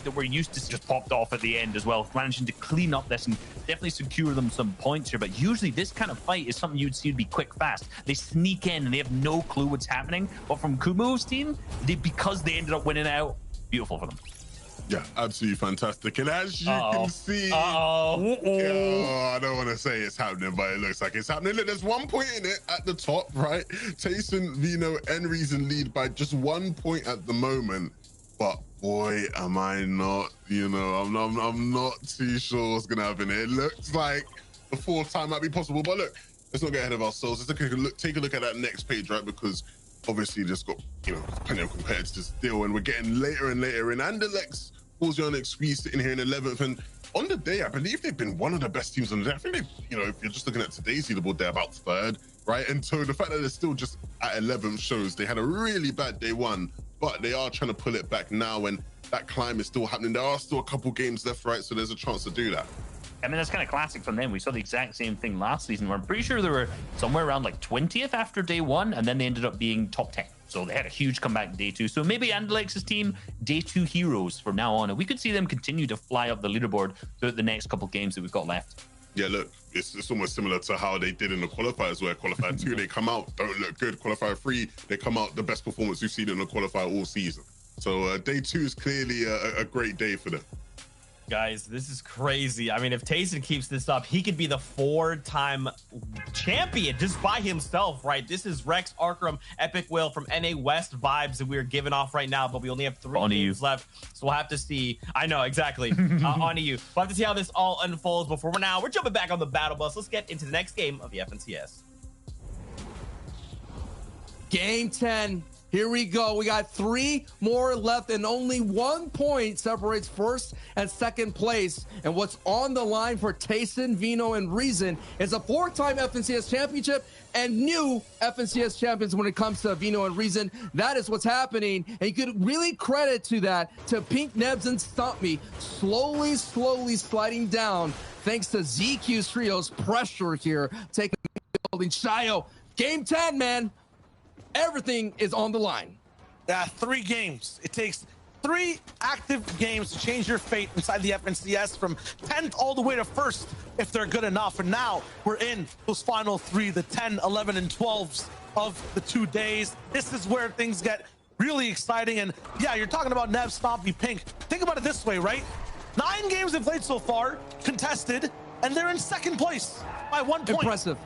that we're used to just popped off at the end as well, managing to clean up this and definitely secure them some points here. But usually this kind of fight is something you'd see would be quick, fast. They sneak in and they have no clue what's happening. But from Kumo's team, because they ended up winning out, beautiful for them. Yeah, absolutely fantastic. And as you can see, I don't want to say it's happening, but it looks like it's happening. Look, there's 1 point in it at the top, right? Tayson, Vino, and Reason lead by just 1 point at the moment. But boy, am I not, I'm not too sure what's going to happen. It looks like the fourth time might be possible. But look, let's not get ahead of ourselves. Let's take a look at that next page, right? Because obviously just got, plenty of competitors still, and we're getting later and later in. And Alex Onyx squeeze sitting here in 11th. And on the day, I believe they've been one of the best teams on the day. I think they, if you're just looking at today's leaderboard, they're about third, right? And so the fact that they're still just at 11th shows they had a really bad day one, but they are trying to pull it back now, and that climb is still happening. There are still a couple games left, right? So there's a chance to do that. I mean, that's kind of classic from them. We saw the exact same thing last season, where I'm pretty sure they were somewhere around like 20th after day one, and then they ended up being top 10. So they had a huge comeback day two. So maybe Andalex's team, day two heroes from now on. And we could see them continue to fly up the leaderboard throughout the next couple games that we've got left. Yeah, look, it's almost similar to how they did in the qualifiers, where qualifier 2, they come out, don't look good. Qualifier 3, they come out the best performance we've seen in the qualifier all season. So day 2 is clearly a great day for them. Guys, this is crazy. I mean, if Tayson keeps this up, he could be the 4-time champion just by himself, right? This is Rex Arkham, Epic Will from NA West vibes that we're giving off right now, but we only have 3 games left, so we'll have to see. I know, exactly. On to you. We'll have to see how this all unfolds, but for now, we're jumping back on the battle bus. Let's get into the next game of the FNCS. Game 10. Here we go. We got 3 more left, and only 1 point separates first and second place. And what's on the line for Tayson, Vino, and Reason is a 4-time FNCS championship and new FNCS champions when it comes to Vino and Reason. That is what's happening. And you could really credit to that to Pink, Nebs, and Stump Me slowly sliding down thanks to ZQ's Trio's pressure here. Taking building Shayo. Game 10, man. Everything is on the line. 3 games. It takes 3 active games to change your fate inside the FNCS from 10th all the way to 1st if they're good enough. And now we're in those final 3, the 10, 11, and 12s of the 2 days. This is where things get really exciting. And yeah, you're talking about Nev, Stompy, Pink. Think about it this way, right? 9 games they've played so far, contested, and they're in 2nd place by 1 point. Impressive.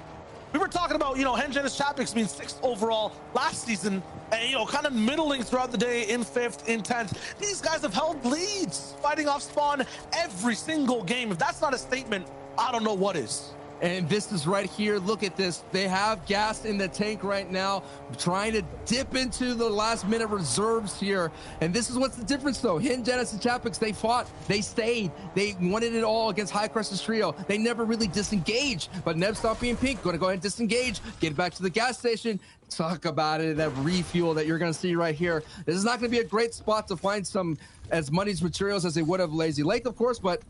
We were talking about, Hengenis Chapix being 6th overall last season and, kind of middling throughout the day in 5th, in 10th. These guys have held leads, fighting off spawn every single game. If that's not a statement, I don't know what is. And this is right here. Look at this. They have gas in the tank right now, trying to dip into the last minute reserves here. And this is what's the difference, though. Hengenis and Chapix, they fought. They stayed. They wanted it all against High Crescent's trio. They never really disengaged. But Neb, Stompy, and Pink going to go ahead and disengage, get back to the gas station. Talk about it, that refuel that you're going to see right here. This is not going to be a great spot to find some as money's materials as they would have Lazy Lake, of course. But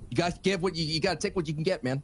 you got to give what you got to take what you can get, man.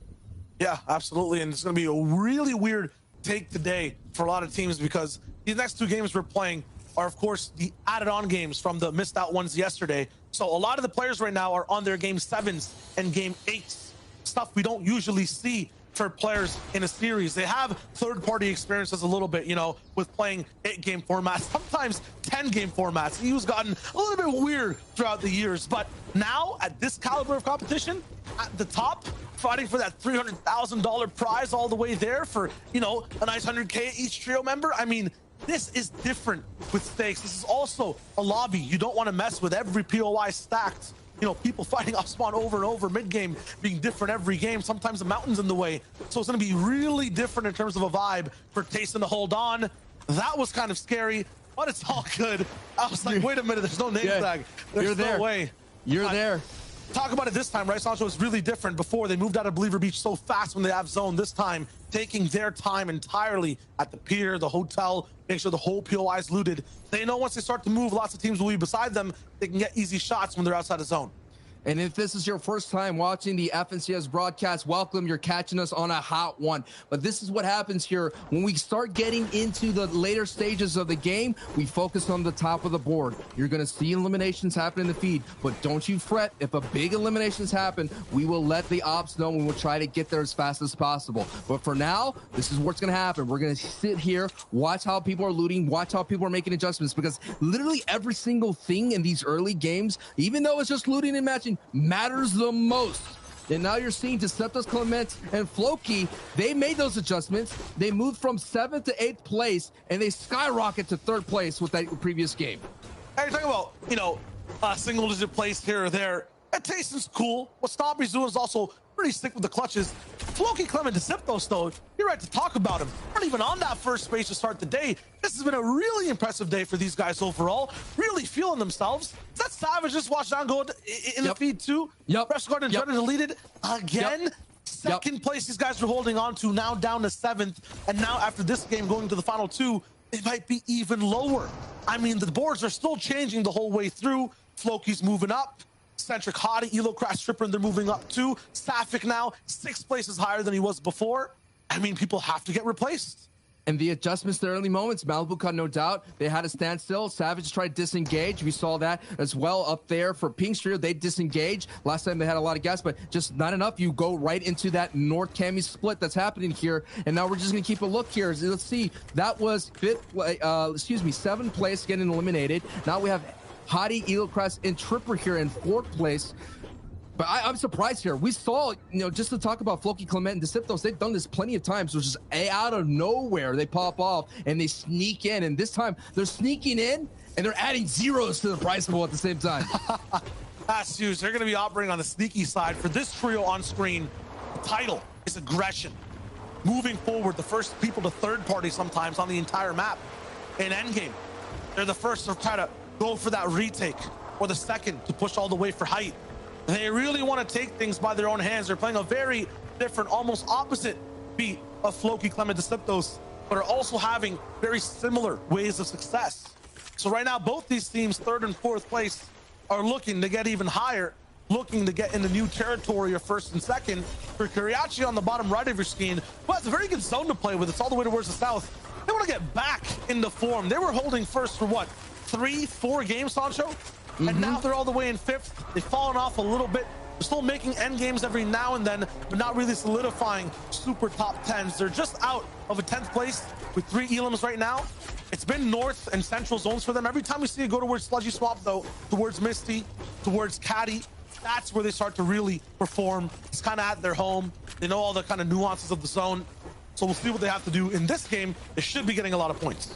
Yeah, absolutely. And it's going to be a really weird take today for a lot of teams, because these next 2 games we're playing are, of course, the added on games from the missed out ones yesterday. So a lot of the players right now are on their game 7s and game 8s, stuff we don't usually see for players in a series. They have third-party experiences a little bit, with playing 8-game formats, sometimes 10-game formats. He's gotten a little bit weird throughout the years, but now at this caliber of competition, at the top, fighting for that $300,000 prize all the way there for, a nice 100K each trio member. I mean, this is different with stakes. This is also a lobby. You don't want to mess with every POI stacked. People fighting off spawn over and over, mid-game being different every game. Sometimes the mountain's in the way. So it's going to be really different in terms of a vibe for Tayson to hold on. That was kind of scary, but it's all good. I was like, wait a minute, there's no name tag. There's no way. You're there. Talk about it this time, right? Sancho was really different before. They moved out of Believer Beach so fast when they have zone. This time, taking their time entirely at the pier, the hotel, make sure the whole POI is looted. They know once they start to move, lots of teams will be beside them. They can get easy shots when they're outside of zone. And if this is your first time watching the FNCS broadcast, welcome. You're catching us on a hot one. But this is what happens here. When we start getting into the later stages of the game, we focus on the top of the board. You're going to see eliminations happen in the feed, but don't you fret. If a big eliminations happen, we will let the ops know and we'll try to get there as fast as possible. But for now, this is what's going to happen. We're going to sit here, watch how people are looting, watch how people are making adjustments, because literally every single thing in these early games, even though it's just looting and matching, matters the most. And now you're seeing Deceptos, Clement, and Floki. They made those adjustments. They moved from 7th to 8th place, and they skyrocket to 3rd place with that previous game. Hey, you're talking about, you know, single-digit place here or there. That Tayson's cool. What Stompy's doing is also pretty sick with the clutches. Floki, Clement, Deceptos, though, you're right to talk about him. Not even on that first space to start the day. This has been a really impressive day for these guys overall. Really feeling themselves. Is that Savage just watched down go in the feed too? Fresh Guard and Dreaded deleted again. Second place these guys are holding on to, now down to 7th. And now after this game going to the final 2, they might be even lower. I mean, the boards are still changing the whole way through. Floki's moving up. Centric, Hottie, Elo, Crash, Stripper, and they're moving up too. Sapphic now 6 places higher than he was before. I mean, people have to get replaced. And the adjustments, the early moments, Malibu Cut, no doubt, they had to stand still. Savage tried to disengage. We saw that as well up there for Pink's trio. They disengage. Last time they had a lot of gas, but just not enough. You go right into that North Cami split that's happening here. And now we're just going to keep a look here. Let's see. That was 7th place getting eliminated. Now we have Hottie, Eelcrest, and Tripper here in 4th place. But I'm surprised here. We saw, just to talk about Floki, Clement, and Deceptos, they've done this plenty of times. Which is out of nowhere, they pop off and they sneak in. And this time, they're sneaking in and they're adding zeros to the prize pool at the same time. That's huge. They're going to be operating on the sneaky side. For this trio on screen, the title is aggression. Moving forward, the first people to third party sometimes on the entire map. In endgame, they're the first to try to go for that retake, or the second to push all the way for height. They really want to take things by their own hands. They're playing a very different, almost opposite beat of Floki, Clement, Deceptos, but are also having very similar ways of success. So right now, both these teams, 3rd and 4th place, are looking to get even higher, looking to get into new territory of 1st and 2nd. For Kuriachi on the bottom right of your screen, well, it's a very good zone to play with. It's all the way towards the south. They want to get back into form. They were holding first for what, 3-4 games, Sancho? And now they're all the way in 5th. They've fallen off a little bit. They're still making end games every now and then, but not really solidifying super top 10s. They're just out of a 10th place with 3 elims right now. It's been north and central zones for them. Every time we see it go towards Sludgy Swamp, though, towards Misty, towards Caddy, that's where they start to really perform. It's kind of at their home. They know all the kind of nuances of the zone. So we'll see what they have to do in this game. They should be getting a lot of points.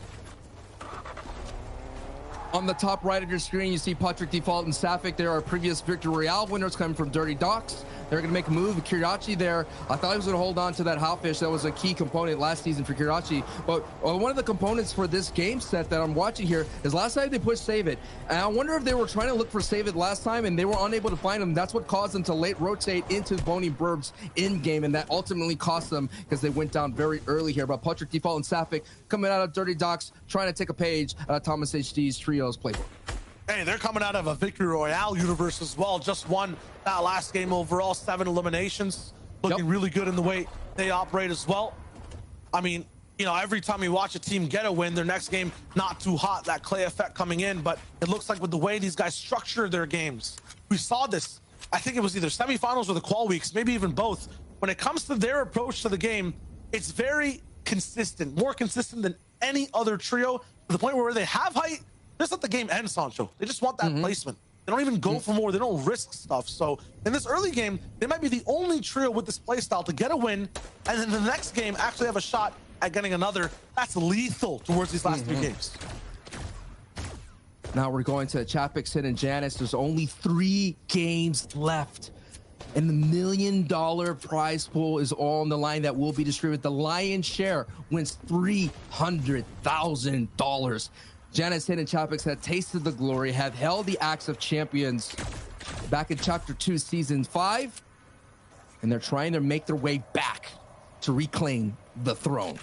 On the top right of your screen, you see Patrick Default and Sapphic. There are previous Victory Royale winners coming from Dirty Docks. They're going to make a move. Kirachi there, I thought he was going to hold on to that Hotfish. That was a key component last season for Kirachi. But one of the components for this game set that I'm watching here is last time they pushed Save It. And I wonder if they were trying to look for Save It last time and they were unable to find him. That's what caused them to late rotate into Boney Burbs in game. And that ultimately cost them because they went down very early here. But Patrick Default and Sapphic coming out of Dirty Docks, trying to take a page out of Thomas HD's Trio's playbook. Hey, they're coming out of a Victory Royale universe as well. Just won that last game overall, 7 eliminations. Looking really good in the way they operate as well. I mean, every time you watch a team get a win, their next game not too hot, that Clay effect coming in. But it looks like with the way these guys structure their games, we saw this. I think it was either semifinals or the qual weeks, maybe even both. When it comes to their approach to the game, it's very consistent, more consistent than any other trio, to the point where they have height, just let the game end, Sancho. They just want that placement. They don't even go for more. They don't risk stuff. So in this early game, they might be the only trio with this playstyle to get a win, and then the next game actually have a shot at getting another. That's lethal towards these last 3 games. Now we're going to Chapik, Sid, and Janice. There's only 3 games left. And the $1 million prize pool is all on the line that will be distributed. The lion's share wins $300,000. Janice Hidden Chapix had tasted the glory, have held the Axe of Champions back in Chapter 2, Season 5, and they're trying to make their way back to reclaim the throne.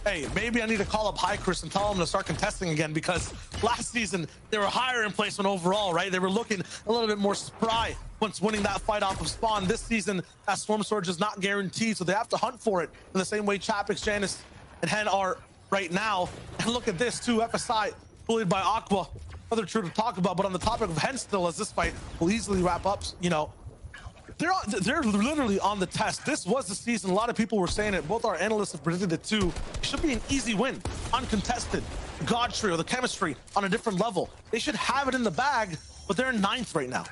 hey, maybe I need to call up Chris and tell them to start contesting again, because last season they were higher in placement overall, right? They were looking a little bit more spry once winning that fight off of Spawn. This season, that Storm Surge is not guaranteed, so they have to hunt for it in the same way Chapix, Janus, and Hen are right now. And look at this too, FSI bullied by Aqua. Another true to talk about, but on the topic of Hen still, as this fight will easily wrap up, you know, they're literally on the test. This was the season. A lot of people were saying it. Both our analysts have predicted it too. It should be an easy win, uncontested. God Trio, the chemistry on a different level. They should have it in the bag, but they're in 9th right now.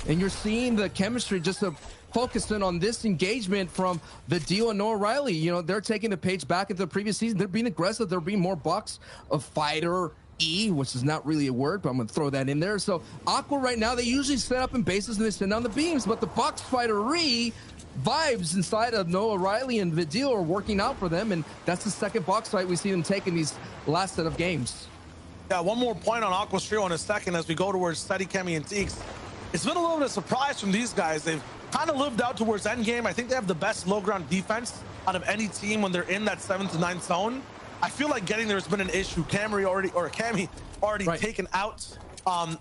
And you're seeing the chemistry just focusing on this engagement from Vidil and Noah Riley. You know, they're taking the page back into the previous season. They're being aggressive. They're being more bucks of fighter which is not really a word, but I'm gonna throw that in there. So Aqua right now, they usually set up in bases and they send down the beams, but the Bucks fightery vibes inside of Noah Riley and Vidil are working out for them, and that's the second box fight we see them taking these last set of games. Yeah, one more point on Aqua's trio in a second as we go towards Steady, Kemi, and Teeks. It's been a little bit of surprise from these guys. They've kind of lived out towards endgame. I think they have the best low ground defense out of any team when they're in that 7th to 9th zone. I feel like getting there has been an issue. Kami already right. Taken out on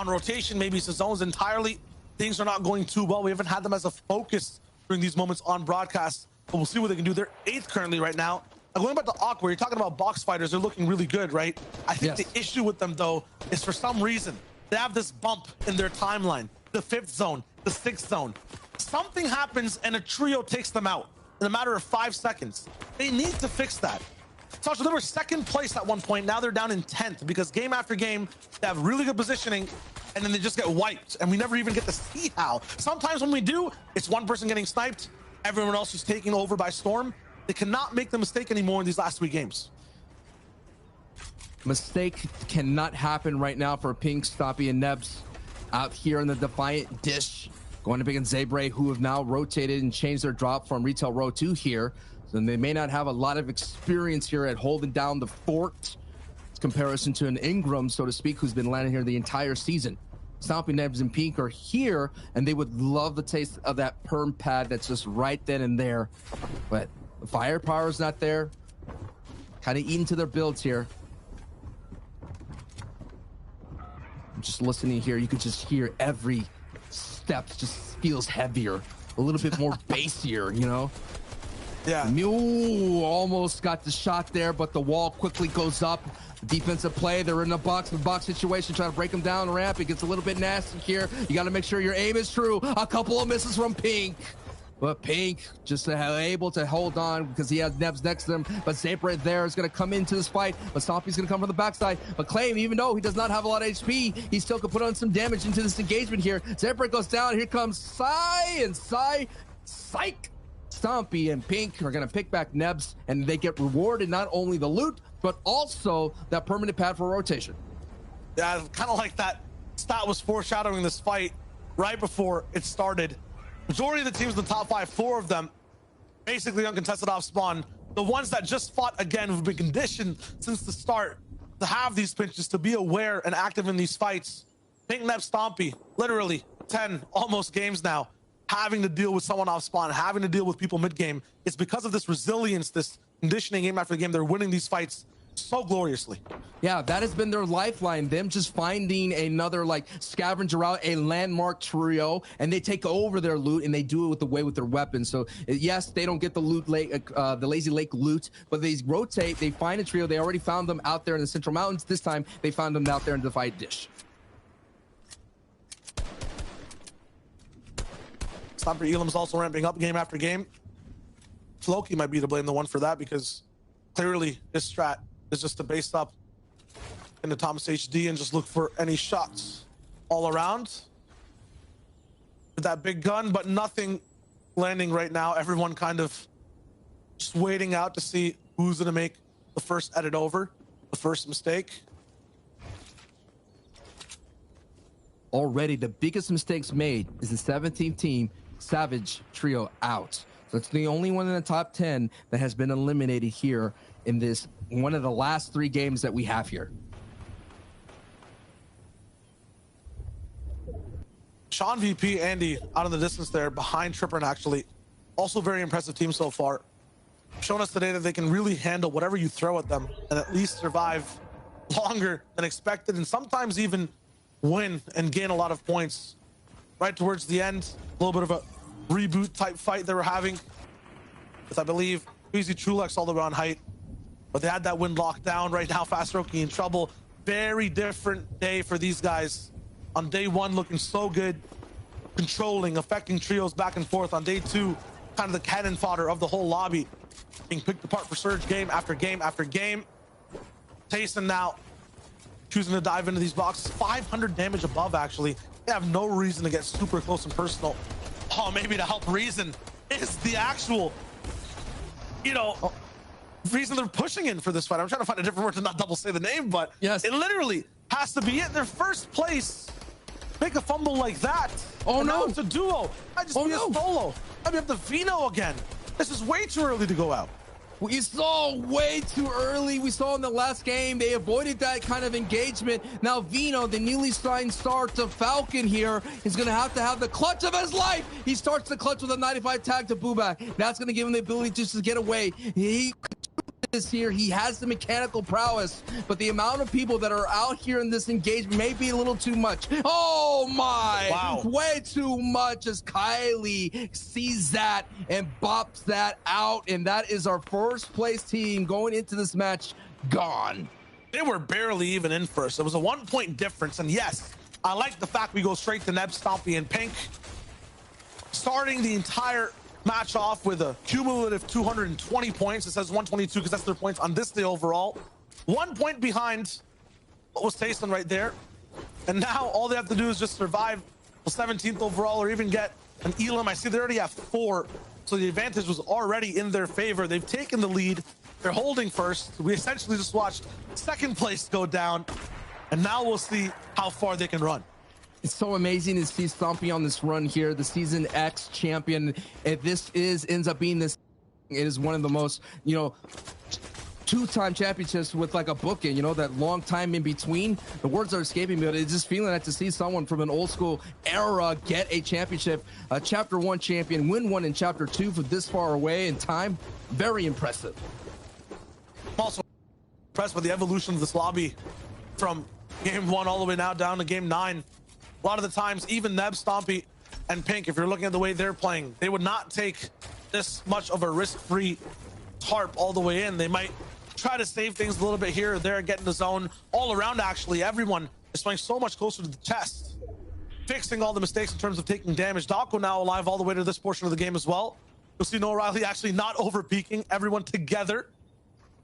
rotation. Maybe it's the zones entirely. Things are not going too well. We haven't had them as a focus during these moments on broadcast, but we'll see what they can do. They're 8th currently right now. Going back to Aqua, you're talking about box fighters. They're looking really good, right? I think the issue with them, though, is for some reason they have this bump in their timeline. The 5th zone, the 6th zone. Something happens and a trio takes them out in a matter of 5 seconds. They need to fix that. Sasha, they were 2nd place at one point. Now they're down in 10th because game after game, they have really good positioning and then they just get wiped. And we never even get to see how. Sometimes when we do, it's one person getting sniped. Everyone else is taken over by Storm. They cannot make the mistake anymore in these last 3 games. Mistake cannot happen right now for Pink, Stompy, and Nebs out here in the Defiant Dish. Going to begin Zabre, who have now rotated and changed their drop from retail row 2 here. And they may not have a lot of experience here at holding down the fort in comparison to an Ingram, so to speak, who's been landing here the entire season. Stompy, Nebs, and Pink are here, and they would love the taste of that perm pad that's just right then and there. But the firepower is not there. Kind of eating to their builds here. I'm just listening here. You can just hear every step just feels heavier, a little bit more bassier, you know? Yeah. Mew almost got the shot there, but the wall quickly goes up. Defensive play, they're in the box situation, trying to break them down the ramp. It gets a little bit nasty here. You got to make sure your aim is true. A couple of misses from Pink. But Pink just able to hold on because he has Nebs next to him. But Zabre there is going to come into this fight. But Stompy's going to come from the backside. But Claim, even though he does not have a lot of HP, he still can put on some damage into this engagement here. Zabre goes down. Here comes Psych. Stompy and Pink are going to pick back Nebs, and they get rewarded not only the loot, but also that permanent pad for rotation. Yeah, kind of like that stat was foreshadowing this fight right before it started. Majority of the teams in the top 5, 4 of them basically uncontested off spawn. The ones that just fought again have been conditioned since the start to have these pinches, to be aware and active in these fights. Pink, Nebs, Stompy, literally 10 almost games now, having to deal with someone off spawn, having to deal with people mid-game. It's because of this resilience, this conditioning game after game. They're winning these fights so gloriously. Yeah, that has been their lifeline. Them just finding another like scavenger out, a landmark trio, and they take over their loot and they do it with their weapons. So yes, they don't get the loot the Lazy Lake loot, but they rotate, they find a trio. They already found them out there in the Central Mountains. This time they found them out there in the Defiant Dish. Stomper Elam's also ramping up game after game. Floki might be to blame the one for that, because clearly his strat is just to base up into Thomas HD and just look for any shots all around with that big gun, but nothing landing right now. Everyone kind of just waiting out to see who's going to make the first edit over, the first mistake. Already the biggest mistakes made is the 17th team, Savage Trio out. So it's the only one in the top 10 that has been eliminated here in this one of the last 3 games that we have here. Sean VP, Andy out in the distance there behind Tripper, and actually also very impressive team so far. shown us today that they can really handle whatever you throw at them and at least survive longer than expected, and sometimes even win and gain a lot of points. Right towards the end, a little bit of a reboot type fight they were having with, I believe, Easy Trulex all the way on height, but they had that win locked down. Right now, Fastaroki in trouble. Very different day for these guys. On day one, looking so good, controlling, affecting trios back and forth. On day two, kind of the cannon fodder of the whole lobby, being picked apart for Surge game after game after game. Tayson now choosing to dive into these boxes. 500 damage above, actually. They have no reason to get super close and personal. Oh, maybe to help Reason is the actual, you know, reason they're pushing in for this fight. I'm trying to find a different word to not double say the name, but yes, it literally has to be it. Their first place. Make a fumble like that. Oh, and no. Now it's a duo. I just be a solo. I have the Vino again. This is way too early to go out. We saw way too early. We saw in the last game, they avoided that kind of engagement. Now Vino, the newly signed star to Falcon here, is going to have the clutch of his life. He starts the clutch with a 95 tag to Bubak. That's going to give him the ability just to get away. He is here. He has the mechanical prowess, but the amount of people that are out here in this engagement may be a little too much. Oh my! Wow. Way too much as Kylie sees that and bops that out, and that is our first place team going into this match gone. They were barely even in first. It was a 1 point difference, and yes, I like the fact we go straight to Neb, Stompy, and Pink, starting the entire match off with a cumulative 220 points. It says 122 because that's their points on this day overall. 1 point behind what was Tayson right there. And now all they have to do is just survive the 17th overall or even get an Elam. I see they already have 4. So the advantage was already in their favor. They've taken the lead. They're holding first. We essentially just watched second place go down. And now we'll see how far they can run. It's so amazing to see Stompy on this run here, the Season X champion. If this ends up being this, it is one of the most, you know, two-time championships with like a booking, you know, that long time in between. The words are escaping me, but it's just feeling like to see someone from an old school era get a championship, a Chapter 1 champion, win one in Chapter 2 for this far away in time. Very impressive. I'm also impressed with the evolution of this lobby from game 1 all the way now down to game 9. A lot of the times, even Neb, Stompy, and Pink, if you're looking at the way they're playing, they would not take this much of a risk-free tarp all the way in. They might try to save things a little bit here or there, get in the zone. All around, actually, everyone is playing so much closer to the chest, fixing all the mistakes in terms of taking damage. Dako now alive all the way to this portion of the game as well. You'll see Noah Riley actually not over-peaking, everyone together.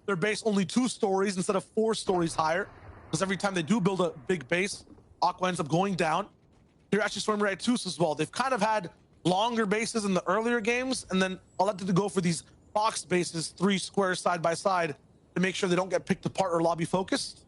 Their base only 2 stories instead of 4 stories higher, because every time they do build a big base, Aqua ends up going down. Here, actually, Stormy at Tus as well. They've kind of had longer bases in the earlier games, and then elected to go for these box bases, 3 squares side by side, to make sure they don't get picked apart or lobby focused.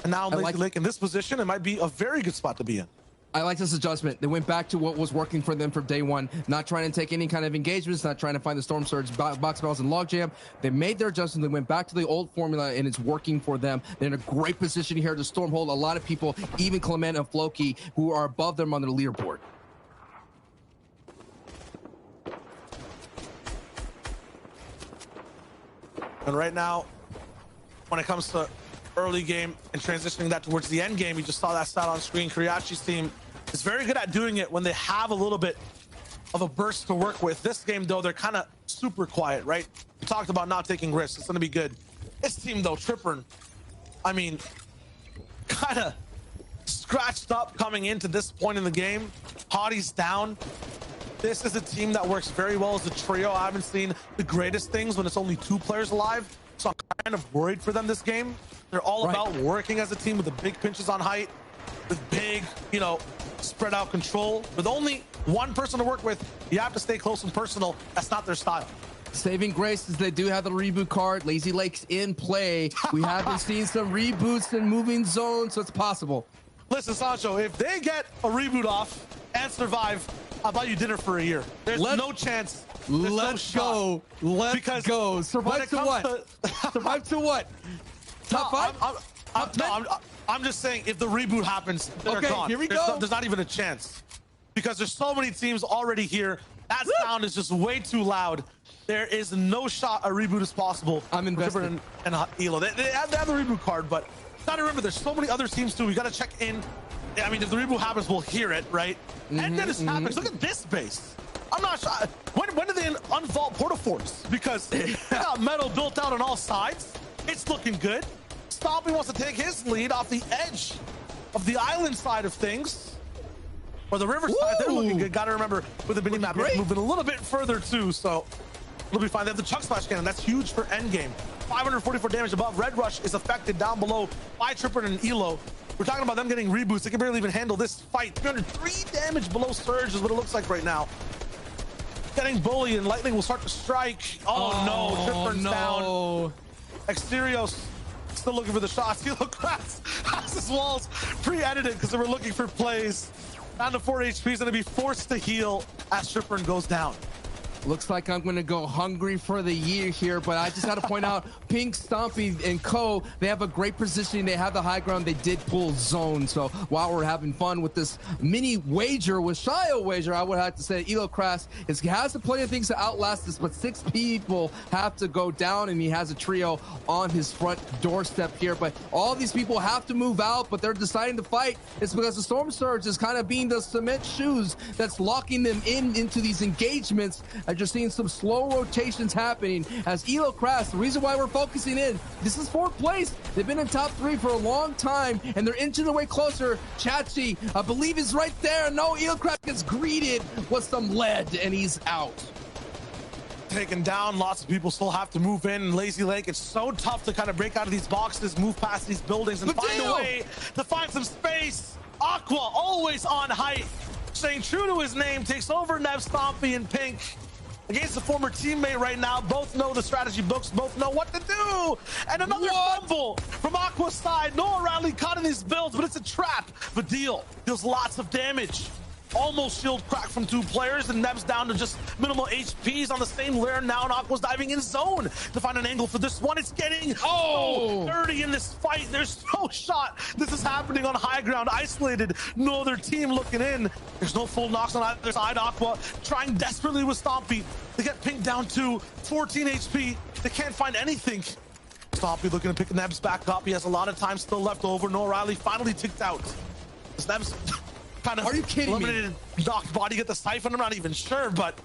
And now Lazy Lake in this position, it might be a very good spot to be in. I like this adjustment. They went back to what was working for them from day one, not trying to take any kind of engagements, not trying to find the Storm Surge, box battles, and logjam. They made their adjustment. They went back to the old formula, and it's working for them. They're in a great position here to Stormhold a lot of people, even Clement and Floki, who are above them on their leaderboard. And right now, when it comes to early game and transitioning that towards the end game, you just saw that stat on screen. Kuriachi's team is very good at doing it when they have a little bit of a burst to work with. This game, though, they're kind of super quiet, right? We talked about not taking risks. It's going to be good. This team, though, Trippern, I mean, kind of scratched up coming into this point in the game. Hottie's down. This is a team that works very well as a trio. I haven't seen the greatest things when it's only 2 players alive, so I'm kind of worried for them this game. They're all about working as a team with the big pinches on height, with big, you know, spread out control. With only 1 person to work with, you have to stay close and personal. That's not their style. Saving grace is they do have the reboot card. Lazy Lake's in play. We haven't seen some reboots and moving zones, so it's possible. Listen, Sancho, if they get a reboot off and survive, I'll buy you dinner for a year. There's no chance. Let's go. Let's go. Survive to what? Survive to what? Top 5? I'm just saying, if the reboot happens, they're gone. Here we go. There's not even a chance, because there's so many teams already here That sound is just way too loud. There is no shot a reboot is possible. I'm invested. And Elo. They have the reboot card, but gotta remember there's so many other teams too. We gotta check in. I mean, if the reboot happens, we'll hear it, right? And then it's happens. Look at this base. I'm not sure. When do they unvault Portaforts? Because they got metal built out on all sides. It's looking good. Stompy wants to take his lead off the edge of the island side of things. Or the river side, they're looking good. Gotta remember with the mini map, they're moving a little bit further too, so it'll be fine. They have the Chunk Splash Cannon. That's huge for endgame. 544 damage above. Red Rush is affected down below by Tripper and Elo. We're talking about them getting reboots. They can barely even handle this fight. 303 damage below Surge is what it looks like right now. Getting bullied and Lightning will start to strike. Oh no, Tripper's down. Exterios still looking for the shots. Elo Crafts has his walls pre-edited because they were looking for plays. Down to 4 HP, is going to be forced to heal as Tripper goes down. Looks like I'm going to go hungry for the year here, but I just got to point out, Pink, Stompy, and Co, they have a great positioning. They have the high ground. They did pull zone. So while we're having fun with this mini wager, with Shio wager, I would have to say Elo Crass has plenty of things to outlast this, but 6 people have to go down, and he has a trio on his front doorstep here. But all these people have to move out, but they're deciding to fight. It's because the Storm Surge is kind of being the cement shoes that's locking them into these engagements. I'm just seeing some slow rotations happening as Elo Crass, the reason why we're focusing in, this is 4th place. They've been in top 3 for a long time, and they're inching their way closer. Chachi, I believe, is right there. No, Elo Crass gets greeted with some lead, and he's out. Taken down, lots of people still have to move in. Lazy Lake, it's so tough to kind of break out of these boxes, move past these buildings, and find a way to find some space. Aqua, always on height, staying true to his name, takes over Nev, Stompy, and Pink. Against a former teammate right now, both know the strategy books, both know what to do. And another fumble from Aqua's side. Noah Riley caught in these builds, but it's a trap. Vadil deals lots of damage. Almost shield crack from 2 players, and Neb's down to just minimal HPs on the same layer now, and Aqua's diving in zone to find an angle for this one. It's getting so dirty in this fight. There's no shot. This is happening on high ground, isolated. No other team looking in. There's no full knocks on either side. Aqua trying desperately with Stompy. They get Pink down to 14 HP. They can't find anything. Stompy looking to pick Nebs back up. He has a lot of time still left over. Noah Riley finally ticked out. Nebs kind of, are you kidding me? Knocked body, get the siphon. I'm not even sure, but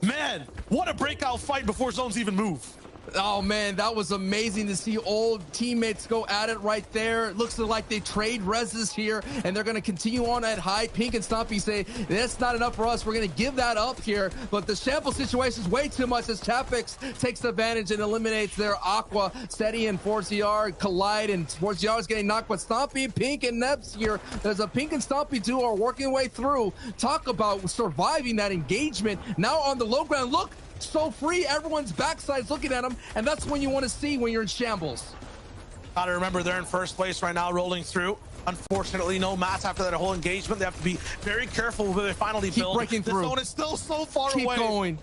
man, what a breakout fight before zones even move. Oh man, that was amazing to see old teammates go at it right there. It looks like they trade reses here, and they're going to continue on at high. Pink and Stompy say, that's not enough for us. We're going to give that up here. But the shamble situation is way too much as Chapix takes advantage and eliminates their Aqua. Steady and Forziar collide, and Forziar is getting knocked. But Stompy, Pink, and Neps here, there's a Pink and Stompy too are working their way through. Talk about surviving that engagement. Now on the low ground, look, so free, everyone's backside's looking at them, and that's when you want to see when you're in shambles. Gotta remember they're in first place right now, rolling through. Unfortunately, no mats after that whole engagement. They have to be very careful where they finally build. Breaking through. The zone is still so far away. Keep going.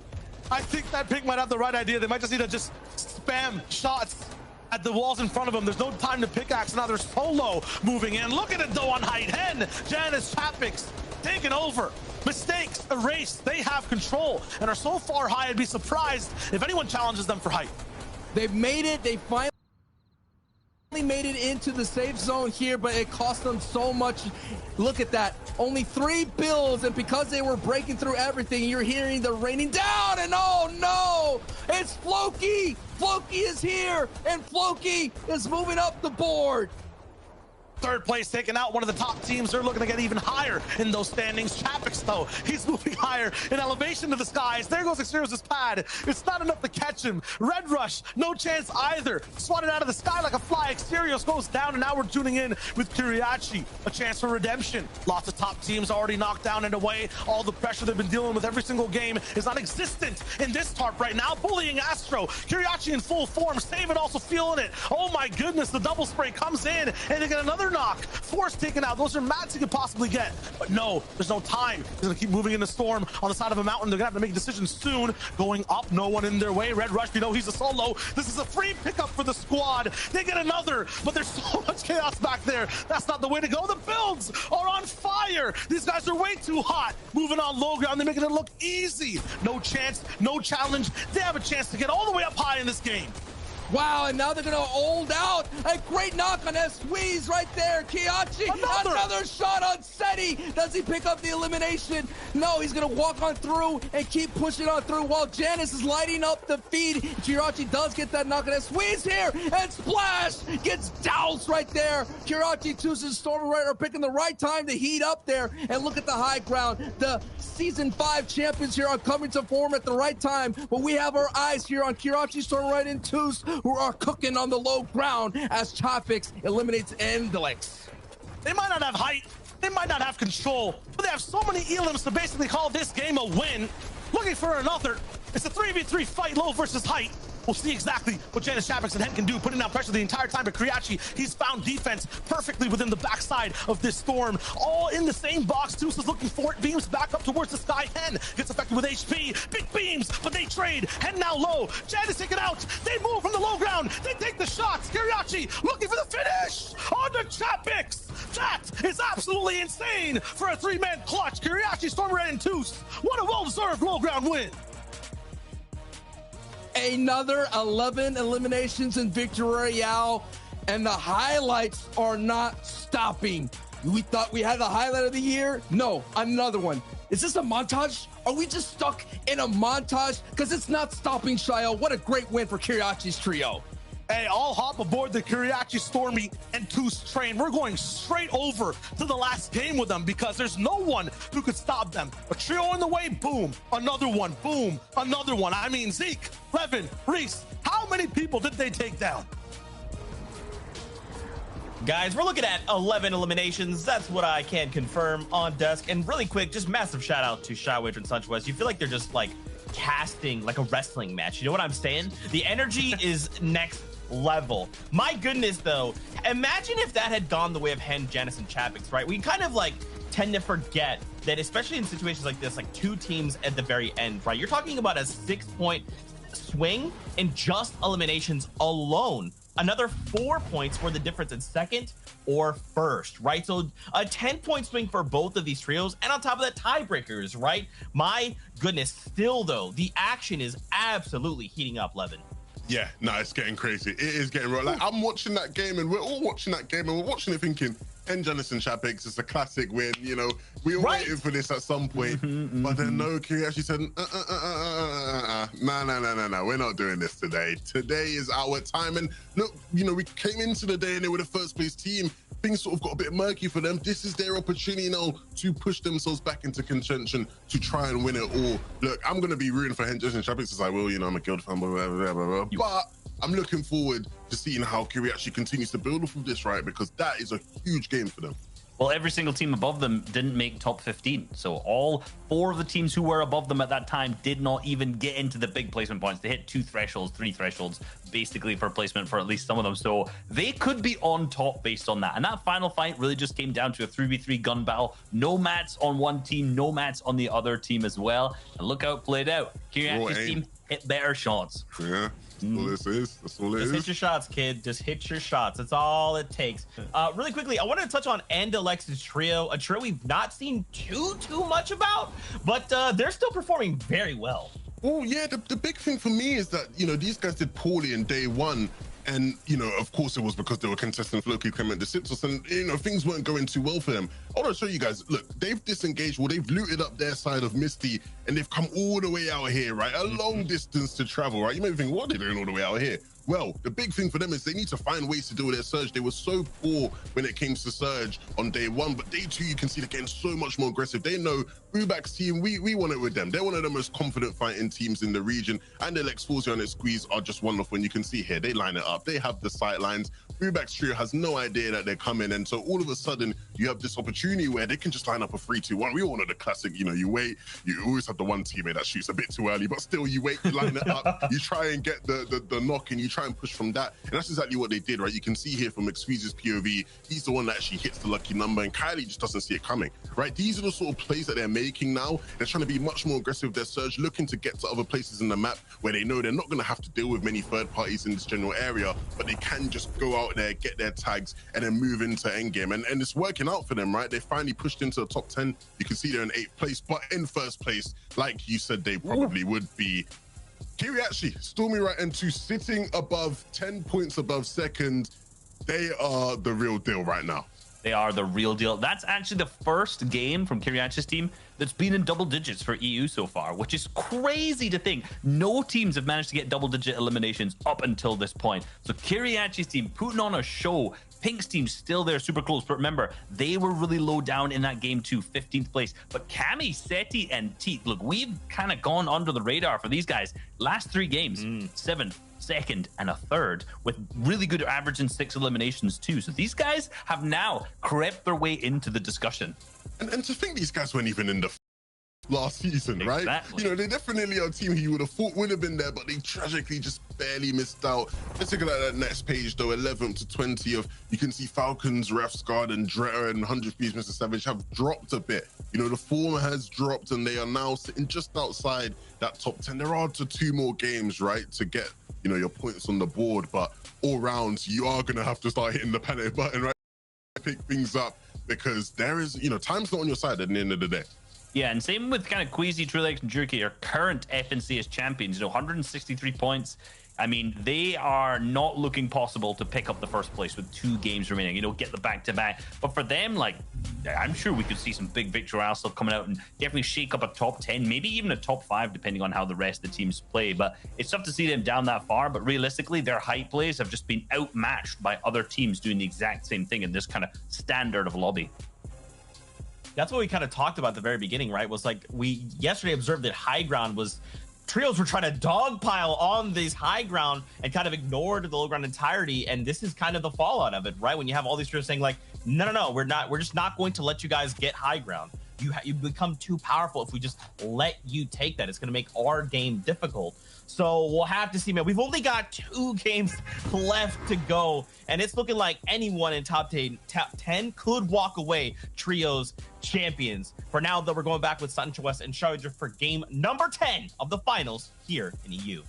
I think that Pink might have the right idea. They might just need to just spam shots at the walls in front of them. There's no time to pickaxe. Now there's Solo moving in. Look at it though on height. Hen, Janice, Chapix taking over. Mistakes erased. They have control and are so far high, I'd be surprised if anyone challenges them for height. They've made it. They finally made it into the safe zone here, but it cost them so much. Look at that. Only 3 builds, and because they were breaking through everything, you're hearing the raining down, and oh no! It's Floki! Floki is here, and Floki is moving up the board. 3rd place taking out one of the top teams. They're looking to get even higher in those standings. Chapix, though, he's moving higher in elevation to the skies. There goes Exteriors' pad. It's not enough to catch him. Red Rush, no chance either. Swatted out of the sky like a fly. Exteriors goes down, and now we're tuning in with Kiriachi. A chance for redemption. Lots of top teams already knocked down and away. All the pressure they've been dealing with every single game is non-existent in this tarp right now. Bullying Astro. Kiriachi in full form. Save it, also feeling it. Oh my goodness, the double spray comes in, and they get another another knock. Force taken out. Those are mats he could possibly get. But no, there's no time. He's going to keep moving in the storm on the side of a mountain. They're going to have to make decisions soon. Going up, no one in their way. Red Rush, we know he's a solo. This is a free pickup for the squad. They get another, but there's so much chaos back there. That's not the way to go. The builds are on fire. These guys are way too hot. Moving on low ground, they're making it look easy. No chance, no challenge. They have a chance to get all the way up high in this game. Wow, and now they're gonna hold out. A great knock on Squeeze right there. Kiachi, another shot on Seti. Does he pick up the elimination? No, he's gonna walk on through and keep pushing on through while Janus is lighting up the feed. Kirachi does get that knock on Squeeze here, and Splash gets doused right there. Kirachi chooses Storm Rider, picking the right time to heat up there, and look at the high ground. The Season 5 champions here are coming to form at the right time, but we have our eyes here on Kirachi, Storm Rider, and Toos, who are cooking on the low ground as Chopix eliminates Endelix. They might not have height, they might not have control, but they have so many elims to basically call this game a win. Looking for another. It's a 3v3 fight, low versus height. We'll see exactly what Janus, Chopix, and Hen can do, putting out pressure the entire time. But Kriachi, he's found defense perfectly within the backside of this storm. All in the same box. Toos is looking for it. Beams back up towards the sky. Hen gets affected with HP. Big beams, but they trade. Hen now low. Janus taken out. They move from the low ground. They take the shots. Kriachi looking for the finish on the Chopix. That is absolutely insane for a three-man clutch. Kriachi, Storm Red, and Toos. What a well-deserved low ground win. Another 11 eliminations in Victory Royale, and the highlights are not stopping. We thought we had the highlight of the year. No, another one. Is this a montage? Are we just stuck in a montage? Because it's not stopping, Shayo. What a great win for Kiriachi's trio. Hey, I'll hop aboard the Kiriachi, Stormy, and Toos train. We're going straight over to the last game with them because there's no one who could stop them. A trio in the way, boom. Another one, boom. Another one. I mean, Zeke, Levin, Reese. How many people did they take down? Guys, we're looking at 11 eliminations. That's what I can confirm on desk. And really quick, just massive shout out to Shy Wager and Sunchwest. You feel like they're just like casting like a wrestling match. You know what I'm saying? The energy is next level. My goodness, though, imagine if that had gone the way of Hen, Janus, and Chopix, right? We kind of like tend to forget that, especially in situations like this, like two teams at the very end, right? You're talking about a 6-point swing in just eliminations alone. Another 4 points for the difference in second or first, right? So a 10-point swing for both of these trios, and on top of that, tiebreakers, right? My goodness, still though, the action is absolutely heating up, Levin. Yeah, no, it's getting crazy. It is getting real. Like, I'm watching that game, and we're all watching that game, and we're watching it thinking, Janus and Chopix, it's a classic win. You know, we all waited for this at some point. But then no, Kiri actually said, no, we're not doing this today. Today is our time. And look, you know, we came into the day and they were the first place team. Things sort of got a bit murky for them. This is their opportunity now to push themselves back into contention to try and win it all. Look, I'm going to be rooting for Janus and Chopix as I will. You know, I'm a Guild fan, blah, blah, blah, blah, blah. But I'm looking forward to seeing how Kiri actually continues to build off of this, right? Because that is a huge game for them. Well, every single team above them didn't make top 15. So all 4 of the teams who were above them at that time did not even get into the big placement points. They hit 2 thresholds, 3 thresholds, basically for placement for at least some of them. So they could be on top based on that. And that final fight really just came down to a 3v3 gun battle. No mats on one team, no mats on the other team as well. And look how it played out. Kiriachi's team hit better shots. Yeah. That's all this is. That's all it is. Just hit your shots, kid. Just hit your shots. That's all it takes. Really quickly, I wanted to touch on Endelix's trio, a trio we've not seen too much about, but they're still performing very well. Oh, yeah. The big thing for me is that, you know, these guys did poorly in day one. And, you know, of course it was because they were contesting Floki, Clement, DeCipsos, and, you know, things weren't going too well for them. I want to show you guys, look, they've disengaged, well, they've looted up their side of Misty, and they've come all the way out here, right? A long distance to travel, right? You may be thinking, what are they doing all the way out here? Well, the big thing for them is they need to find ways to deal with their surge. They were so poor when it came to surge on day one, but day two, you can see they're getting so much more aggressive. They know Ubak's team, we want it with them. They're one of the most confident fighting teams in the region, and their Lex40 and their Squeeze are just wonderful. And you can see here, they line it up. They have the sight lines. Ubak's trio has no idea that they're coming, and so all of a sudden, you have this opportunity where they can just line up a 3-2-1. We all know the classic, you know, you wait, you always have the one teammate that shoots a bit too early, but still you wait, you line it up, you try and get the knock, and you try try and push from that. And that's exactly what they did, right? You can see here from McSqueeze's POV, he's the one that actually hits the lucky number, and Kylie just doesn't see it coming, right? These are the sort of plays that they're making now. They're trying to be much more aggressive with their surge, looking to get to other places in the map where they know they're not going to have to deal with many third parties in this general area, but they can just go out there, get their tags, and then move into endgame. And it's working out for them, right? They finally pushed into the top 10. You can see they're in 8th place, but in 1st place, like you said, they probably would be. Kiriachi, Stormy right into sitting above 10 points above 2nd. They are the real deal right now. They are the real deal. That's actually the first game from Kiriachi's team that's been in double digits for EU so far, which is crazy to think. No teams have managed to get double-digit eliminations up until this point. So Kiriachi's team putting on a show. Pink's team's still there, super close. But remember, they were really low down in that game too, 15th place. But Cammy, Seti, and Teeth, look, we've kind of gone under the radar for these guys. Last 3 games, 7th, 2nd, and a 3rd, with really good average in 6 eliminations too. So these guys have now crept their way into the discussion. And to think these guys weren't even in the last season, right? Exactly. You know, they definitely are a team who you would have thought would have been there, but they tragically just barely missed out. Let's take a look at that next page, though. 11th to 20th. You can see Falcons, Refsguard, and Dretta and 100 Piece Mr. Savage have dropped a bit. You know, the form has dropped, and they are now sitting just outside that top 10. There are 2 more games, right, to get, you know, your points on the board, but all rounds, you are going to have to start hitting the panic button, right? Pick things up, because there is, you know, time's not on your side at the end of the day. Yeah, and same with kind of Queasy, Truelex, and Jerky, our current FNCS champions. You know, 163 points. I mean, they are not looking possible to pick up the 1st place with 2 games remaining, you know, get the back-to-back. But for them, like, I'm sure we could see some big victory royale stuff coming out and definitely shake up a top 10, maybe even a top 5, depending on how the rest of the teams play. But it's tough to see them down that far. But realistically, their hype plays have just been outmatched by other teams doing the exact same thing in this kind of standard of lobby. That's what we kind of talked about at the very beginning, right? Was like, we yesterday observed that high ground was, trios were trying to dogpile on these high ground and kind of ignored the low ground entirety. And this is kind of the fallout of it, right? When you have all these trios saying like, no, we're just not going to let you guys get high ground. You become too powerful if we just let you take that. It's going to make our game difficult. So we'll have to see, man. We've only got 2 games left to go, and it's looking like anyone in top 10 could walk away trios champions. For now, though, we're going back with Sancho West and Charger for game number 10 of the finals here in EU.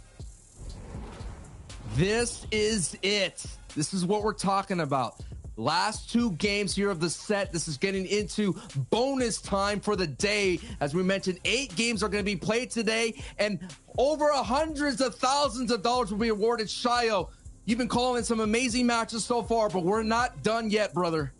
This is it. This is what we're talking about. Last 2 games here of the set. This is getting into bonus time for the day. As we mentioned, 8 games are going to be played today, and over hundreds of thousands of dollars will be awarded. Shayo, you've been calling some amazing matches so far, but we're not done yet, brother.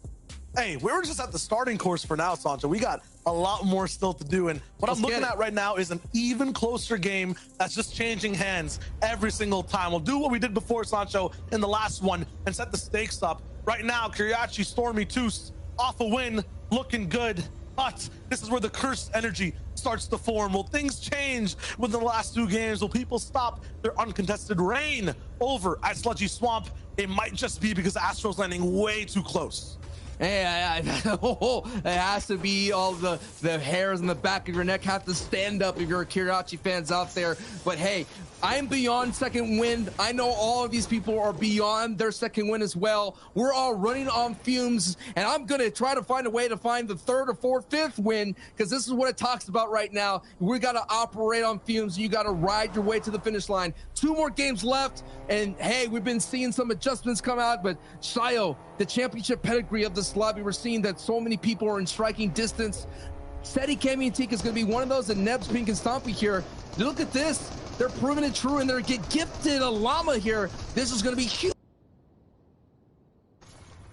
Hey, we're just at the starting course for now, Sancho. We got a lot more still to do, and what I'm looking at right now is an even closer game that's just changing hands every single time. We'll do what we did before, Sancho, in the last one and set the stakes up. Right now, Kiriachi, Stormy, Toos off a win, looking good. But this is where the cursed energy starts to form. Will things change within the last 2 games? Will people stop their uncontested reign over at Sludgy Swamp? It might just be because Astro's landing way too close. Hey, it has to be all the hairs on the back of your neck have to stand up if you're a Kiriachi fans out there. But hey, I'm beyond second win. I know all of these people are beyond their second win as well. We're all running on fumes, and I'm going to try to find a way to find the 3rd or 4th, 5th win, because this is what it talks about right now. We got to operate on fumes. You got to ride your way to the finish line. 2 more games left, and hey, we've been seeing some adjustments come out, but Shayo, the championship pedigree of this lobby, we're seeing that so many people are in striking distance. Seti, Cammy, and Teak is going to be one of those, and Nebs, Pink, and Stompy here. Look at this. They're proving it true, and they're gifted a llama here. This is going to be huge.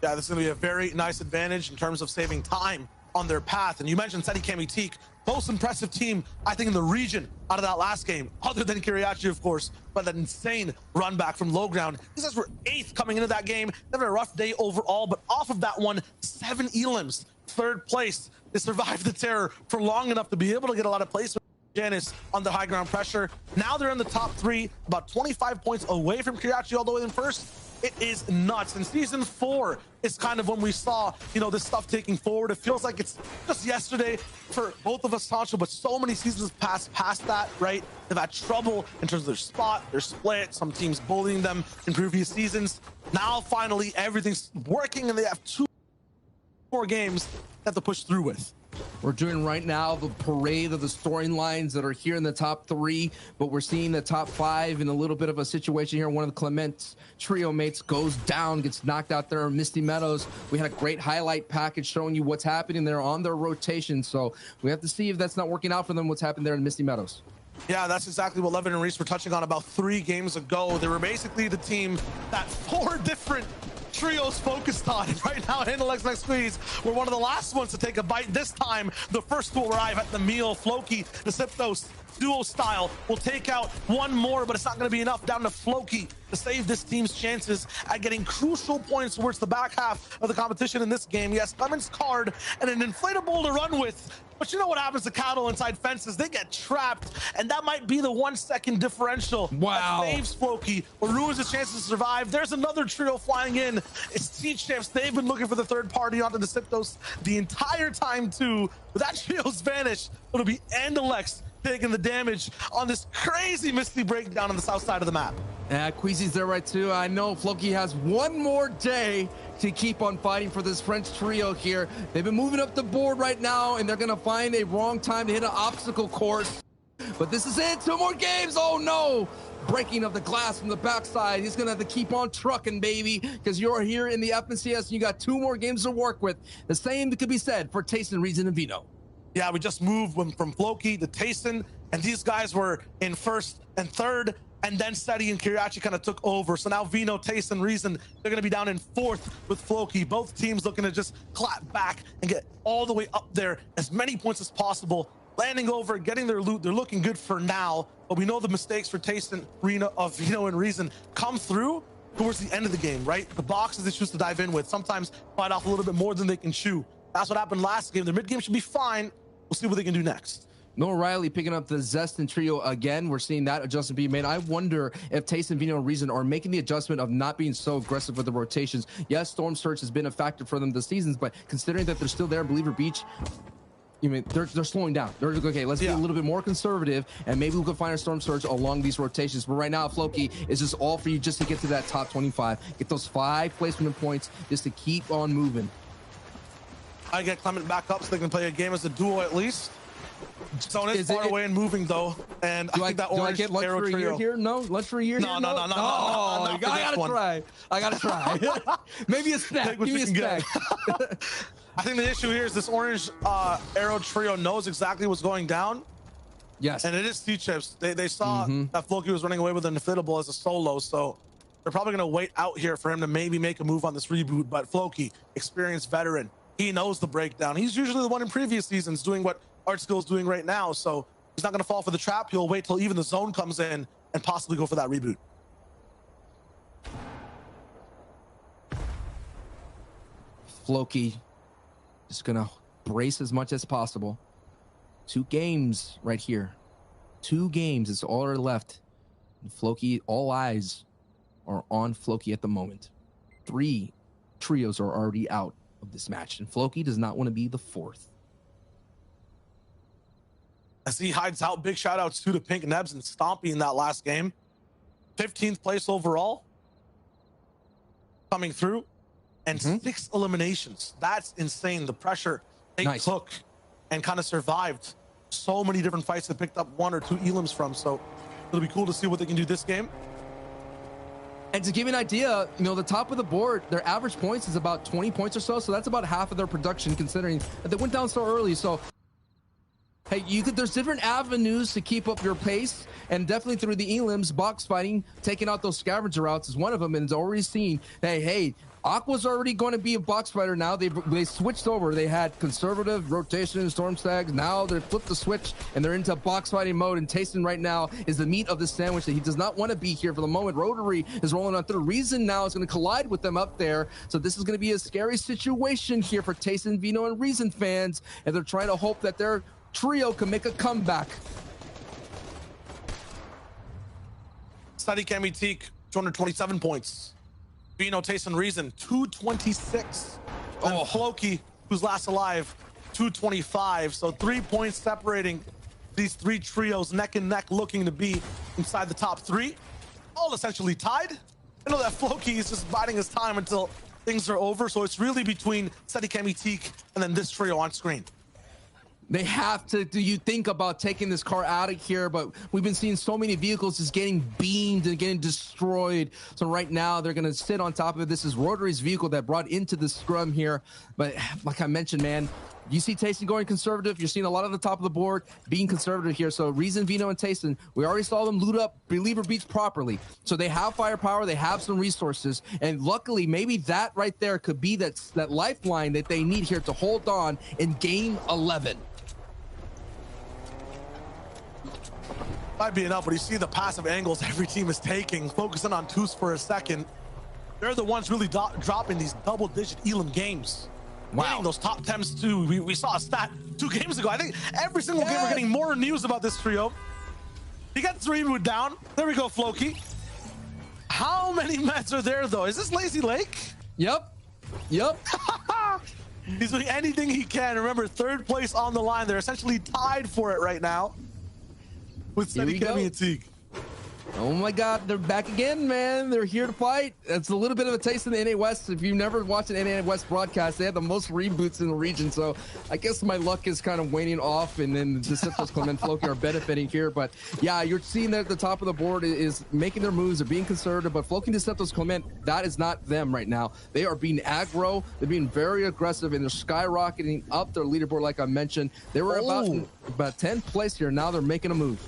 Yeah, this is going to be a very nice advantage in terms of saving time on their path. And you mentioned Seti, Cammy, Teak, most impressive team, I think, in the region out of that last game, other than Kiriachi, of course, but that insane run back from low ground. These guys were 8th coming into that game. They had a rough day overall, but off of that one, 7 elims, 3rd place. They survived the terror for long enough to be able to get a lot of placement Janus under high ground pressure. Now they're in the top 3, about 25 points away from Kirachi all the way in first. It is nuts. And season 4 is kind of when we saw, you know, this stuff taking forward. It feels like it's just yesterday for both of us, Sancho, but so many seasons past that, right? They've had trouble in terms of their spot, their split, some teams bullying them in previous seasons. Now, finally, everything's working and they have 2 more games that to push through with. We're doing right now the parade of the storylines that are here in the top 3, but we're seeing the top 5 in a little bit of a situation here. One of the Clement's trio mates goes down, gets knocked out there in Misty Meadows. We had a great highlight package showing you what's happening there on their rotation, so we have to see if that's not working out for them, what's happened there in Misty Meadows. Yeah, that's exactly what Levin and Reese were touching on about 3 games ago. They were basically the team that 4 different trios focused on. And right now, Intellect Next Squeeze were one of the last ones to take a bite. This time, the first to arrive at the meal. Floki, the Siptos duo style will take out one more, but it's not going to be enough. Down to Floki to save this team's chances at getting crucial points towards the back half of the competition in this game. Yes, Clement's card and an inflatable to run with. But you know what happens to cattle inside fences? They get trapped, and that might be the 1 second differential. Wow. That saves Floki or ruins his chances to survive. There's another trio flying in. It's T-Champs. They've been looking for the third party onto the Siptos the entire time, too. But that trio's vanished. It'll be Andalex taking the damage on this crazy Misty breakdown on the south side of the map. Yeah, Queasy's there right too. I know Floki has one more day to keep on fighting for this French trio here. They've been moving up the board right now, and they're gonna find a wrong time to hit an obstacle course. But this is it, 2 more games. Oh no! Breaking of the glass from the backside. He's gonna have to keep on trucking, baby, because you're here in the FNCS and you got 2 more games to work with. The same could be said for Tayson, Reason, and Vino. Yeah, we just moved from Floki to Tayson, and these guys were in first and third, and then Seti and Kirachi kind of took over. So now Vino, Tayson, Reason, they're going to be down in 4th with Floki. Both teams looking to just clap back and get all the way up there, as many points as possible, landing over, getting their loot. They're looking good for now, but we know the mistakes for Tayson, Vino, and Reason come through towards the end of the game, right? The boxes they choose to dive in with sometimes bite off a little bit more than they can chew. That's what happened last game. Their mid game should be fine. We'll see what they can do next. Noah Riley picking up the Zestin trio again. We're seeing that adjustment being made. I wonder if Tayson, Vino, and Reason are making the adjustment of not being so aggressive with the rotations. Yes, Storm Surge has been a factor for them this season, but considering that they're still there at Believer Beach, you mean they're slowing down. They're like, okay, let's be a little bit more conservative, and maybe we can find a Storm Surge along these rotations. But right now, Floki is just all for you just to get to that top 25, get those 5 placement points just to keep on moving. I get Clement back up so they can play a game as a duo at least. Zone is far away and moving though, and I think that orange arrow trio here? No, lunch for a year? No. I gotta try. Maybe a snack. Give me a snack. I think the issue here is this orange arrow trio knows exactly what's going down. Yes, and it is T-Chips. They saw that Floki was running away with an inflatable as a solo, so they're probably gonna wait out here for him to maybe make a move on this reboot. But Floki, experienced veteran, he knows the breakdown. He's usually the one in previous seasons doing what Artskill is doing right now, so he's not going to fall for the trap. He'll wait till even the zone comes in and possibly go for that reboot. Floki just going to brace as much as possible. 2 games right here. 2 games is all are left. And Floki, all eyes are on Floki at the moment. 3 trios are already out of this match, and Floki does not want to be the 4th. As he hides out, big shout outs to Pink Nebs and Stompy in that last game. 15th place overall. Coming through. And 6 eliminations. That's insane. The pressure they took and kind of survived. So many different fights that picked up 1 or 2 elims from. So it'll be cool to see what they can do this game. And to give you an idea, you know, the top of the board, their average points is about 20 points or so. So that's about half of their production, considering that they went down so early. So, hey, there's different avenues to keep up your pace, and definitely through the elims, box fighting, taking out those scavenger routes is one of them. And it's already seen, hey, Aqua's already going to be a box fighter now. They switched over. They had conservative rotation, storm stags. Now they flipped the switch and they're into box fighting mode. And Tayson right now is the meat of the sandwich that he does not want to be here for the moment. Rotary is rolling on through. Reason now is going to collide with them up there. So this is going to be a scary situation here for Tayson, Vino, and Reason fans. And they're trying to hope that their trio can make a comeback. Sadiq Amitik, 227 points. Vino, Tayson, Reason, 226. And Floki, who's last alive, 225. So 3 points separating these three trios, neck and neck, looking to be inside the top three. All essentially tied. I know that Floki is just biding his time until things are over. So it's really between Sadiq Amitik and then this trio on screen. They have to. Do you think about taking this car out of here? But we've been seeing so many vehicles just getting beamed and getting destroyed. So right now they're going to sit on top of it. This is Rotary's vehicle that brought into the scrum here. But like I mentioned, man, you see Tayson going conservative. You're seeing a lot of the top of the board being conservative here. So Reason, Vino, and Tayson, we already saw them loot up Believer Beats properly. So they have firepower. They have some resources. And luckily, maybe that right there could be that lifeline that they need here to hold on in game 11. Might be enough, but you see the passive angles every team is taking, focusing on Toos for a second. They're the ones really dropping these double-digit Elam games. Wow. Getting those top 10s too. We saw a stat 2 games ago. I think every single game we're getting more news about this trio. He got 3 moved down. There we go, Floki. How many mets are there though? Is this Lazy Lake? Yep. He's doing anything he can. Remember, 3rd place on the line. They're essentially tied for it right now with Sadiq Amitik. Oh my God, they're back again, man. They're here to fight. It's a little bit of a taste of the NA West. If you've never watched an NA West broadcast, they have the most reboots in the region. So I guess my luck is kind of waning off, and then the Deceptos, Clement, Floki are benefiting here. But yeah, you're seeing that the top of the board is making their moves. They're being conservative, but Floki, Deceptos, Clement, that is not them right now. They are being aggro. They're being very aggressive, and they're skyrocketing up their leaderboard, like I mentioned. They were about 10th place here. Now they're making a move.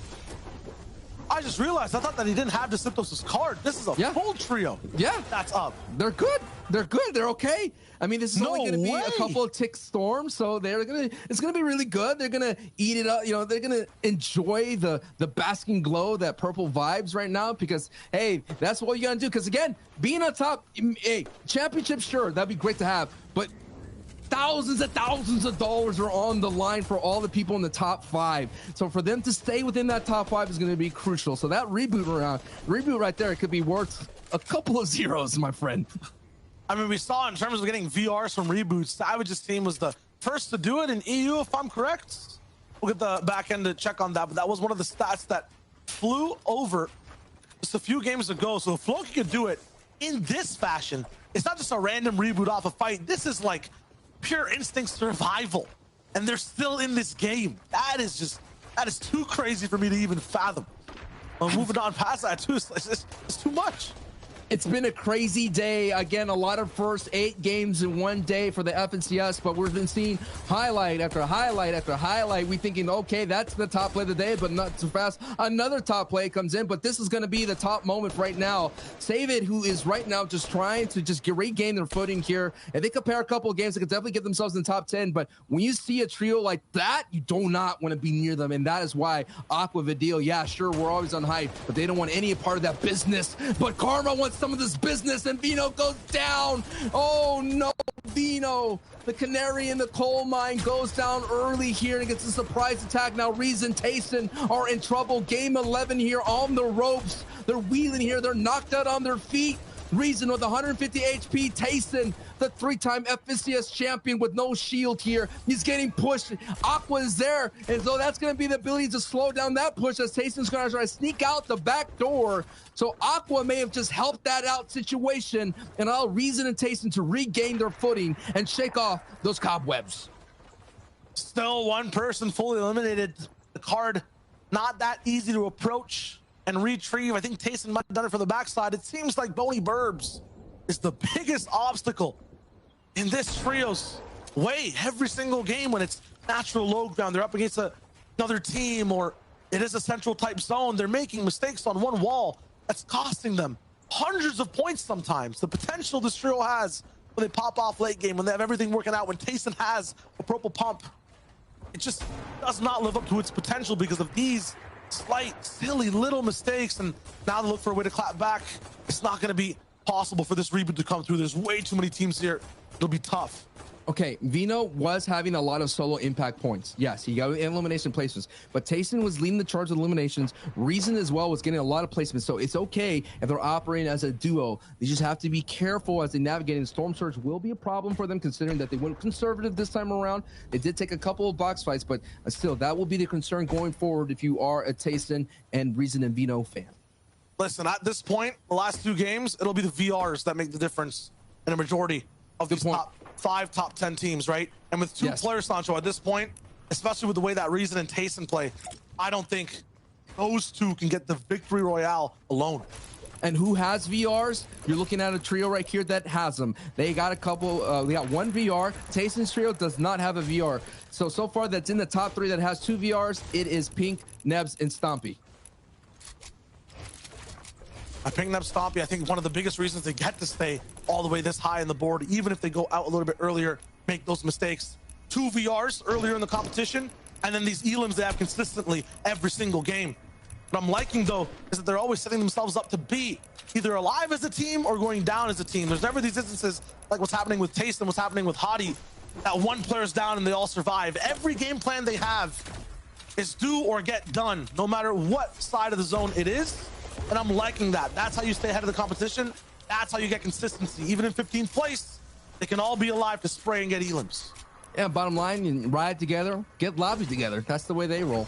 I just realized, I thought that he didn't have Deceptos' card. This is a full trio. Yeah. That's up. They're good. They're good. They're okay. I mean, this is only going to be a couple of tick storms, so it's going to be really good. They're going to eat it up. You know, they're going to enjoy the basking glow, that purple vibes right now, because, hey, that's what you got to do. Because, again, being on top, hey, championship, sure, that'd be great to have, but thousands and thousands of dollars are on the line for all the people in the top 5. So for them to stay within that top 5 is going to be crucial. So that reboot right there could be worth a couple of zeros, my friend. I mean, we saw in terms of getting VRs from reboots, Savage's team was the first to do it in EU, if I'm correct. We'll get the back end to check on that, but that was one of the stats that flew over just a few games ago. So if Floki could do it in this fashion, it's not just a random reboot off a fight. This is like pure instinct survival, and they're still in this game. That is too crazy for me to even fathom. Moving on past that too, it's too much. It's been a crazy day. Again, a lot of first 8 games in one day for the FNCS, but we've been seeing highlight after highlight after highlight. We thinking, okay, that's the top play of the day, but not too fast. Another top play comes in, but this is going to be the top moment right now. Save It, who is right now just trying to just regain their footing here. And they compare a couple of games, they could definitely get themselves in the top 10. But when you see a trio like that, you do not want to be near them. And that is why Aqua Vidil, yeah, sure, we're always on hype, but they don't want any part of that business. But Karma wants some of this business, and Vino goes down. Oh no, Vino, the canary in the coal mine, goes down early here and gets a surprise attack. Now Reason, Tayson are in trouble. Game 11 here on the ropes. They're wheeling here. They're knocked out on their feet. Reason with 150 HP. Tayson, the 3-time FNCS champion with no shield here. He's getting pushed. Aqua is there, and so that's going to be the ability to slow down that push as Tayson's going to try to sneak out the back door. So Aqua may have just helped that out situation and allow Reason and Tayson to regain their footing and shake off those cobwebs. Still one person fully eliminated. The card not that easy to approach and retrieve. I think Tayson might have done it for the backside. It seems like Boney Burbs is the biggest obstacle in this trio's way every single game when it's natural low ground. They're up against another team, or it is a central type zone. They're making mistakes on one wall that's costing them hundreds of points sometimes. The potential this trio has when they pop off late game, when they have everything working out, when Tayson has a purple pump, it just does not live up to its potential because of these slight, silly little mistakes. And now they look for a way to clap back. It's not going to be possible for this reboot to come through. There's way too many teams here. It'll be tough. Okay, Vino was having a lot of solo impact points. Yes, he got elimination placements, but Tayson was leading the charge of eliminations. Reason as well was getting a lot of placements, so it's okay if they're operating as a duo. They just have to be careful as they navigate, and Storm Surge will be a problem for them considering that they went conservative this time around. They did take a couple of box fights, but still, that will be the concern going forward if you are a Tayson and Reason and Vino fan. Listen, at this point, the last 2 games, it'll be the VRs that make the difference in a majority of these top 5, top 10 teams, right? And with 2 players, Sancho, at this point, especially with the way that Reason and Tayson play, I don't think those 2 can get the victory royale alone. And who has VRs? You're looking at a trio right here that has them. They got a couple, they got 1 VR. Tayson's trio does not have a VR. So far that's in the top 3 that has 2 VRs. It is Pink, Nebs, and Stompy. Pink, Nebs, Stompy, I think one of the biggest reasons they get to stay all the way this high in the board, even if they go out a little bit earlier, make those mistakes. 2 VRs earlier in the competition, and then these elims they have consistently every single game. What I'm liking, though, is that they're always setting themselves up to be either alive as a team or going down as a team. There's never these instances like what's happening with Tayson, what's happening with Hadi, that one player's down and they all survive. Every game plan they have is do or get done, no matter what side of the zone it is. And I'm liking that. That's how you stay ahead of the competition. That's how you get consistency. Even in 15th place, they can all be alive to spray and get elims. Yeah, bottom line, you ride together, get lobby together. That's the way they roll.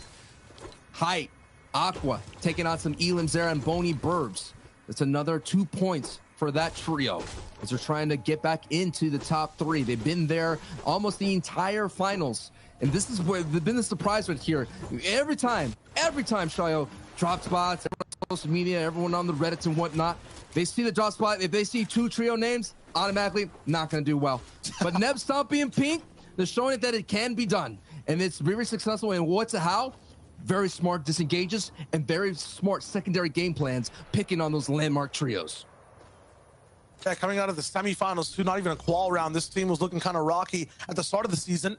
Height, Aqua, taking on some elims there, and Boney Burbs. It's another 2 points for that trio as they're trying to get back into the top 3. They've been there almost the entire finals. And this is where they've been the surprise right here. Every time, Shayo drop spots, everyone on social media, everyone on the Reddits and whatnot, they see the drop spot. If they see 2 trio names, automatically not going to do well. But Neb, Stompy, and Pink, they're showing it that it can be done. And it's very successful. And what's a how? Very smart disengages and very smart secondary game plans, picking on those landmark trios. Yeah, coming out of the semifinals too, not even a qual round. This team was looking kind of rocky at the start of the season.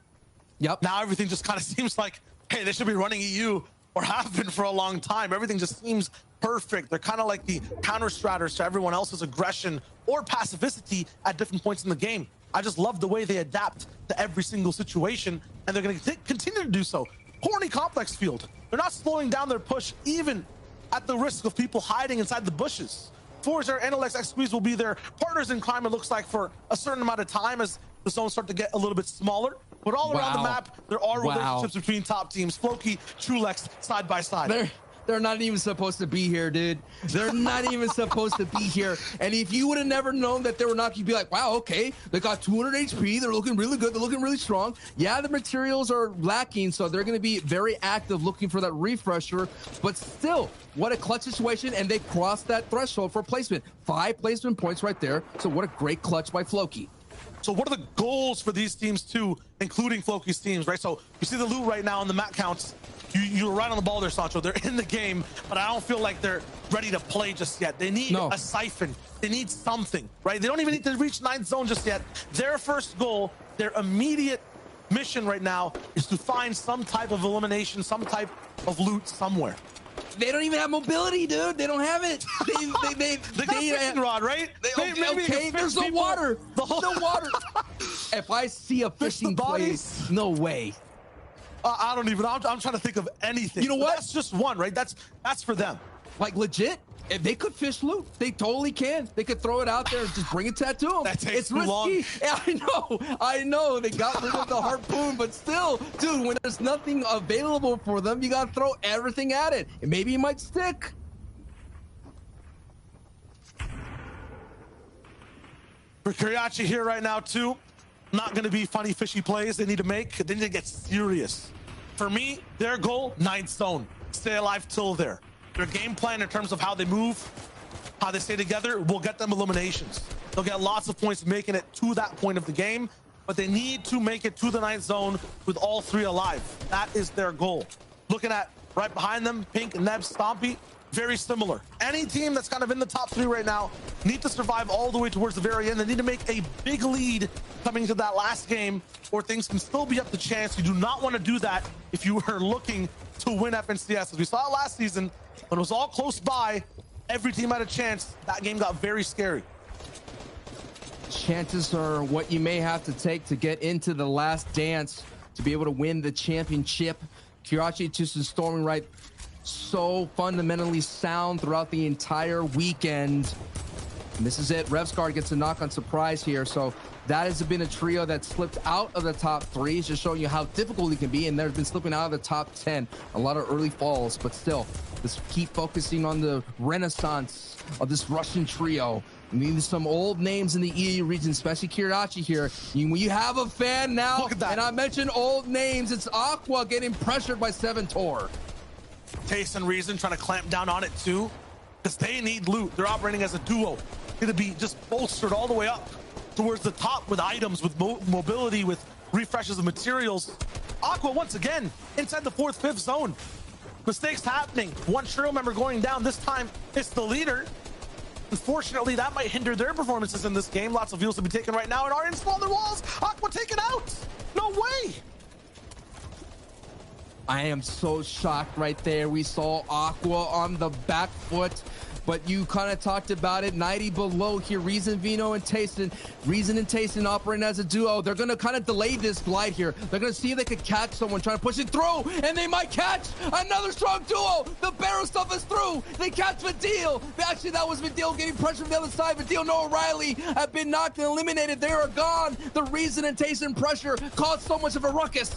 Yep. Now everything just kind of seems like, hey, they should be running EU or have been for a long time. Everything just seems perfect. They're kind of like the counter stratters to everyone else's aggression or passivity at different points in the game. I just love the way they adapt to every single situation, and they're going to continue to do so. Corny complex field. They're not slowing down their push, even at the risk of people hiding inside the bushes. Forza and NLX X Squeeze will be their partners in crime, it looks like, for a certain amount of time as the zones start to get a little bit smaller. But all around the map, there are relationships between top teams. Floki, Trulex, side by side. They're not even supposed to be here, dude. They're not even supposed to be here. And if you would have never known that they were not, you'd be like, wow, okay, they got 200 HP. They're looking really good. They're looking really strong. Yeah, the materials are lacking, so they're going to be very active looking for that refresher. But still, what a clutch situation, and they crossed that threshold for placement. 5 placement points right there. So what a great clutch by Floki. So what are the goals for these teams too, including Floki's teams, right? So you see the loot right now on the map counts. You're right on the ball there, Sancho. They're in the game, but I don't feel like they're ready to play just yet. They need a siphon. They need something, right? They don't even need to reach 9th zone just yet. Their first goal, their immediate mission right now is to find some type of elimination, some type of loot somewhere. They don't even have mobility, dude. They don't have it. They got a fishing rod, right? Okay, there's no water. No water. If I see a fishing place, no way. I don't even. I'm trying to think of anything. You know what? That's just one, right? That's for them. Like legit. If they could fish loot, they totally can. They could throw it out there and just bring it to them. That takes too long. Yeah, I know. They got rid of the harpoon, but still, dude, when there's nothing available for them, you got to throw everything at it. And maybe it might stick. For Kuriachi here right now, too, not going to be funny, fishy plays they need to make. They need to get serious. For me, their goal, 9th zone. Stay alive till there. Their game plan in terms of how they move, how they stay together, will get them eliminations. They'll get lots of points making it to that point of the game, but they need to make it to the 9th zone with all 3 alive. That is their goal. Looking at right behind them, Pink, Neb, Stompy, very similar. Any team that's kind of in the top 3 right now need to survive all the way towards the very end. They need to make a big lead coming to that last game, or things can still be up to chance. You do not want to do that if you are looking to win FNCS. As we saw last season, when it was all close by, every team had a chance. That game got very scary. chances are what you may have to take to get into the last dance to be able to win the championship. Kirachi Tusu Storming Right so fundamentally sound throughout the entire weekend. And this is it. Revsguard gets a knock on surprise here. So that has been a trio that slipped out of the top 3. It's just showing you how difficult it can be. And they've been slipping out of the top 10. A lot of early falls, but still, let's keep focusing on the renaissance of this Russian trio. We need some old names in the EU region, especially Kirachi here. When you have a fan now, and I mentioned old names, it's Aqua getting pressured by Seven Tor. Taste and Reason trying to clamp down on it too, because they need loot. They're operating as a duo. It'll be just bolstered all the way up towards the top with items, with mobility, with refreshes of materials. Aqua once again inside the 4th, 5th zone. Mistakes happening. One trio member going down. This time it's the leader. Unfortunately, that might hinder their performances in this game. Lots of views to be taken right now, and Aryan still on their walls. Aqua taken out. No way. I am so shocked right there. We saw Aqua on the back foot, but you kind of talked about it. 90 below here. Reason, Vino, and Tayson. Reason and Tayson operating as a duo. They're going to kind of delay this glide here. They're going to see if they could catch someone trying to push it through, and they might catch another strong duo. The barrel stuff is through. They catch Vidil. Actually, that was Vidil getting pressure from the other side. Vidil, Noah Riley have been knocked and eliminated. They are gone. The Reason and Tayson pressure caused so much of a ruckus.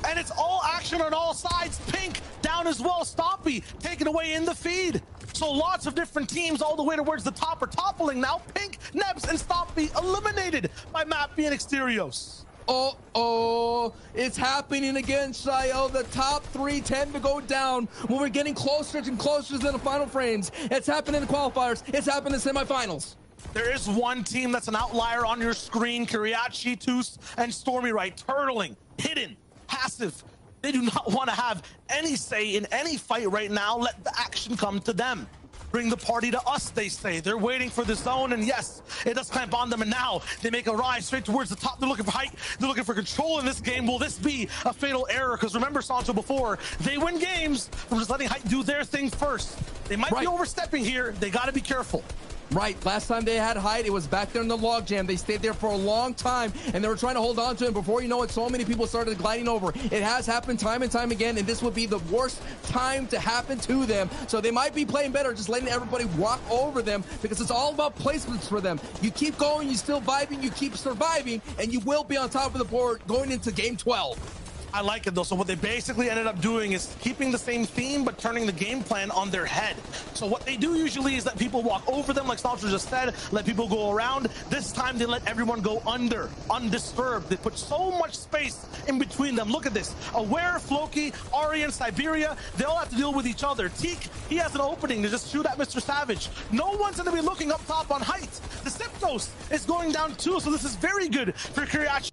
And it's all action on all sides. Pink down as well. Stompy taken away in the feed. So lots of different teams all the way towards the top are toppling now. Pink, Nebs, and Stompy eliminated by Mappy and Exterios. Oh, it's happening again, Shayo. The top 3 tend to go down when we're getting closer and closer to the final frames. It's happened in the qualifiers. It's happened in the semifinals. There is one team that's an outlier on your screen. Kiriachi, Toos, and Stormy Right. Turtling, hidden, passive. They do not want to have any say in any fight right now. Let the action come to them. Bring the party to us, they say. They're waiting for the zone, and yes, it does clamp on them, and now they make a rise straight towards the top. They're looking for height. They're looking for control in this game. Will this be a fatal error? Because remember, Sancho, before, they win games from just letting height do their thing first. They might be overstepping here. They got to be careful. Right. Last time they had height, it was back there in the logjam. They stayed there for a long time, and they were trying to hold on to him. Before you know it, so many people started gliding over. It has happened time and time again, and this would be the worst time to happen to them. So they might be playing better, just letting everybody walk over them, because it's all about placements for them. You keep going, you still vibing, you keep surviving, and you will be on top of the board going into game 12. I like it though. So what they basically ended up doing is keeping the same theme, but turning the game plan on their head. So what they do usually is let people walk over them, like Stalter just said, let people go around. This time they let everyone go under, undisturbed. They put so much space in between them. Look at this. Aware, Floki, Aryan, Siberia, they all have to deal with each other. Teak, he has an opening to just shoot at Mr. Savage. No one's going to be looking up top on height. The Siptos is going down too, so this is very good for Kiriachi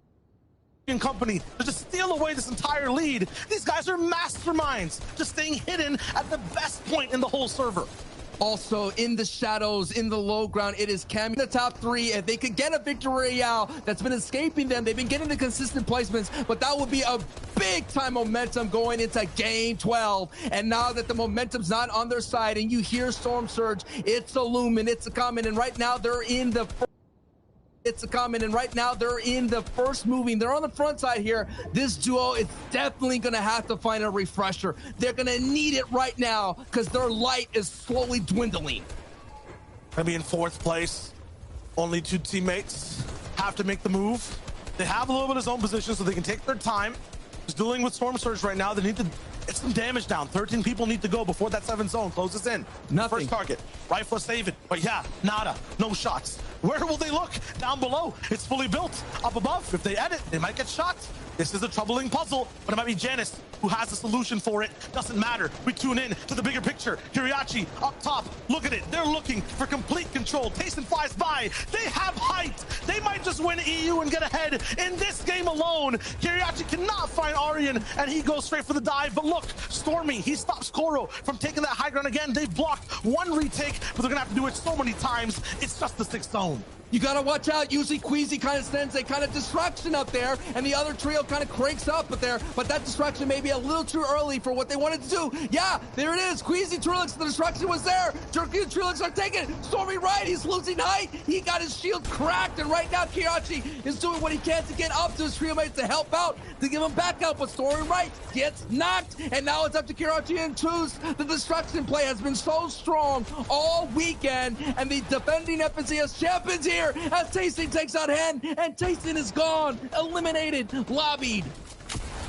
and company to just steal away this entire lead. These guys are masterminds, just staying hidden at the best point in the whole server. Also, in the shadows, in the low ground, it is Cam in the top 3. If they could get a victory royale that's been escaping them, they've been getting the consistent placements, but that would be a big time momentum going into game 12. And now that the momentum's not on their side and you hear Storm Surge, it's a looming, it's a coming, and right now they're in the first moving. They're on the front side here. This duo is definitely going to have to find a refresher. They're going to need it right now because their light is slowly dwindling. Gonna be in 4th place. Only 2 teammates have to make the move. They have a little bit of zone position so they can take their time. Just dealing with Storm Surge right now. They need to get some damage down. 13 people need to go before that 7th zone closes in. Nothing. First target. Rifle save it. But yeah, nada. No shots. Where will they look? Down below. It's fully built. Up above, if they edit, they might get shot. This is a troubling puzzle, but it might be Janice who has a solution for it. Doesn't matter. We tune in to the bigger picture. Kiriachi up top. Look at it. They're looking for complete control. Tayson flies by. They have height. They might just win EU and get ahead in this game alone. Kiriachi cannot find Aryan, and he goes straight for the dive. But look, Stormy, he stops Koro from taking that high ground again. They've blocked one retake, but they're going to have to do it so many times. It's just the 6th zone. You gotta watch out. Usually Queasy kind of sends a kind of distraction up there, and the other trio kind of cranks up but that distraction may be a little too early for what they wanted to do. Yeah, there it is. Queasy Trilix, the distraction was there. Jerky and Trilix are taking it. Stormy right, he's losing height. He got his shield cracked, and right now Kirachi is doing what he can to get up to his trio mates to help out, to give him back up, but Stormy right gets knocked, and now it's up to Kirachi and Tooth. The distraction play has been so strong all weekend, and the defending FNCS champions here as Tasting takes out Hen, and Tasting is gone, eliminated, lobbied.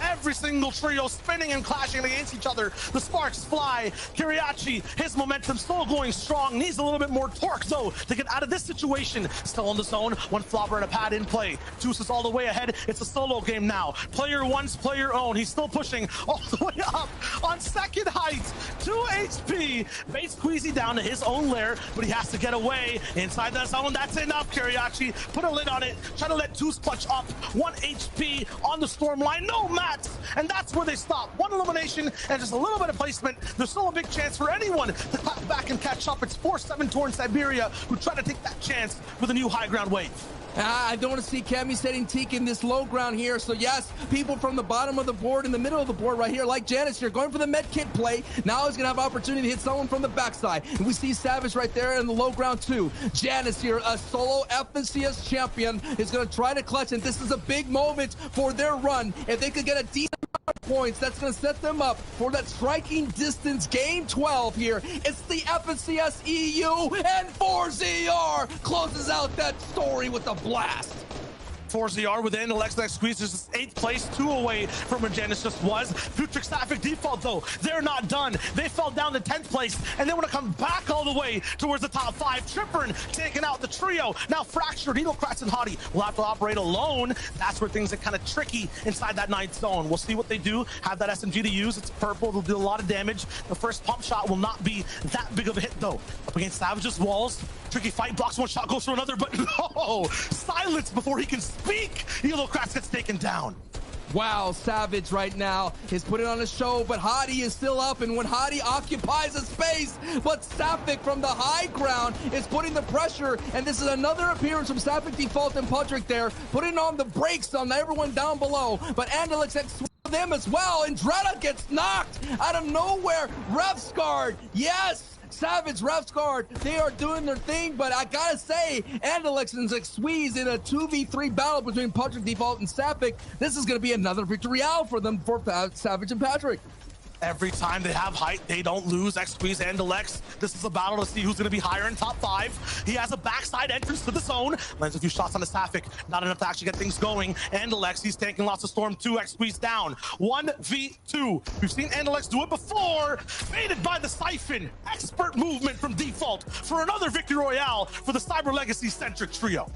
Every single trio spinning and clashing against each other. The sparks fly. Kirachi, his momentum still going strong. Needs a little bit more torque, though, to get out of this situation. Still on the zone. One flopper and a pad in play. Deuce is all the way ahead. It's a solo game now. Player one's player own. He's still pushing all the way up on second height. 2 HP. Baits Queasy down to his own lair, but he has to get away. Inside that zone, that's enough, Kirachi. Put a lid on it. Try to let Deuce clutch up. 1 HP on the storm line. No match. And that's where they stop. 1 elimination and just a little bit of placement. There's still a big chance for anyone to clap back and catch up. It's 4-7 Torn Siberia who try to take that chance with a new high ground wave. I don't want to see Cammy setting Teak in this low ground here. So yes, people from the bottom of the board, in the middle of the board right here, like Janice here, going for the med kit play. Now he's going to have opportunity to hit someone from the backside. And we see Savage right there in the low ground too. Janice here, a solo FNCS champion, is going to try to clutch. And this is a big moment for their run. If they could get a decent amount of points, that's going to set them up for that striking distance game 12 here. It's the FNCS EU, and 4ZR closes out that story with a blast. 4ZR with Andalex next squeeze is just 8th place, 2 away from where Janice just was. Futrix Sapphic default though, they're not done. They fell down to 10th place and they want to come back all the way towards the top 5. Trippern taking out the trio. Now Fractured, Needlecrats and Hottie will have to operate alone. That's where things are kind of tricky inside that 9th zone. We'll see what they do. Have that SMG to use. It's purple. They'll do a lot of damage. The first pump shot will not be that big of a hit though. Up against Savage's walls. Tricky fight, blocks one shot, goes for another, but no! Silence before he can speak! Needlecrats gets taken down. Wow, Savage right now is putting on a show, but Hottie is still up, and when Hottie occupies a space, but Sapphic from the high ground is putting the pressure, and this is another appearance from Sapphic Default and Pudrick there, putting on the brakes on everyone down below, but Andalix them as well, and Dretta gets knocked out of nowhere. Refsguard, yes! Savage, Refsguard, they are doing their thing, but I gotta say, Andalex and Squeeze in a 2v3 battle between Patrick Default and Sapphic. This is gonna be another victory out for them, for Savage and Patrick. Every time they have height, they don't lose. X-Squeeze and Alex. This is a battle to see who's going to be higher in top 5. He has a backside entrance to the zone. Lands a few shots on the Sapphic. Not enough to actually get things going. And Alex, he's taking lots of Storm 2. X-Squeeze down. 1v2. We've seen Andalex do it before. Baited by the Siphon. Expert movement from Default for another victory royale for the Cyber Legacy-centric trio.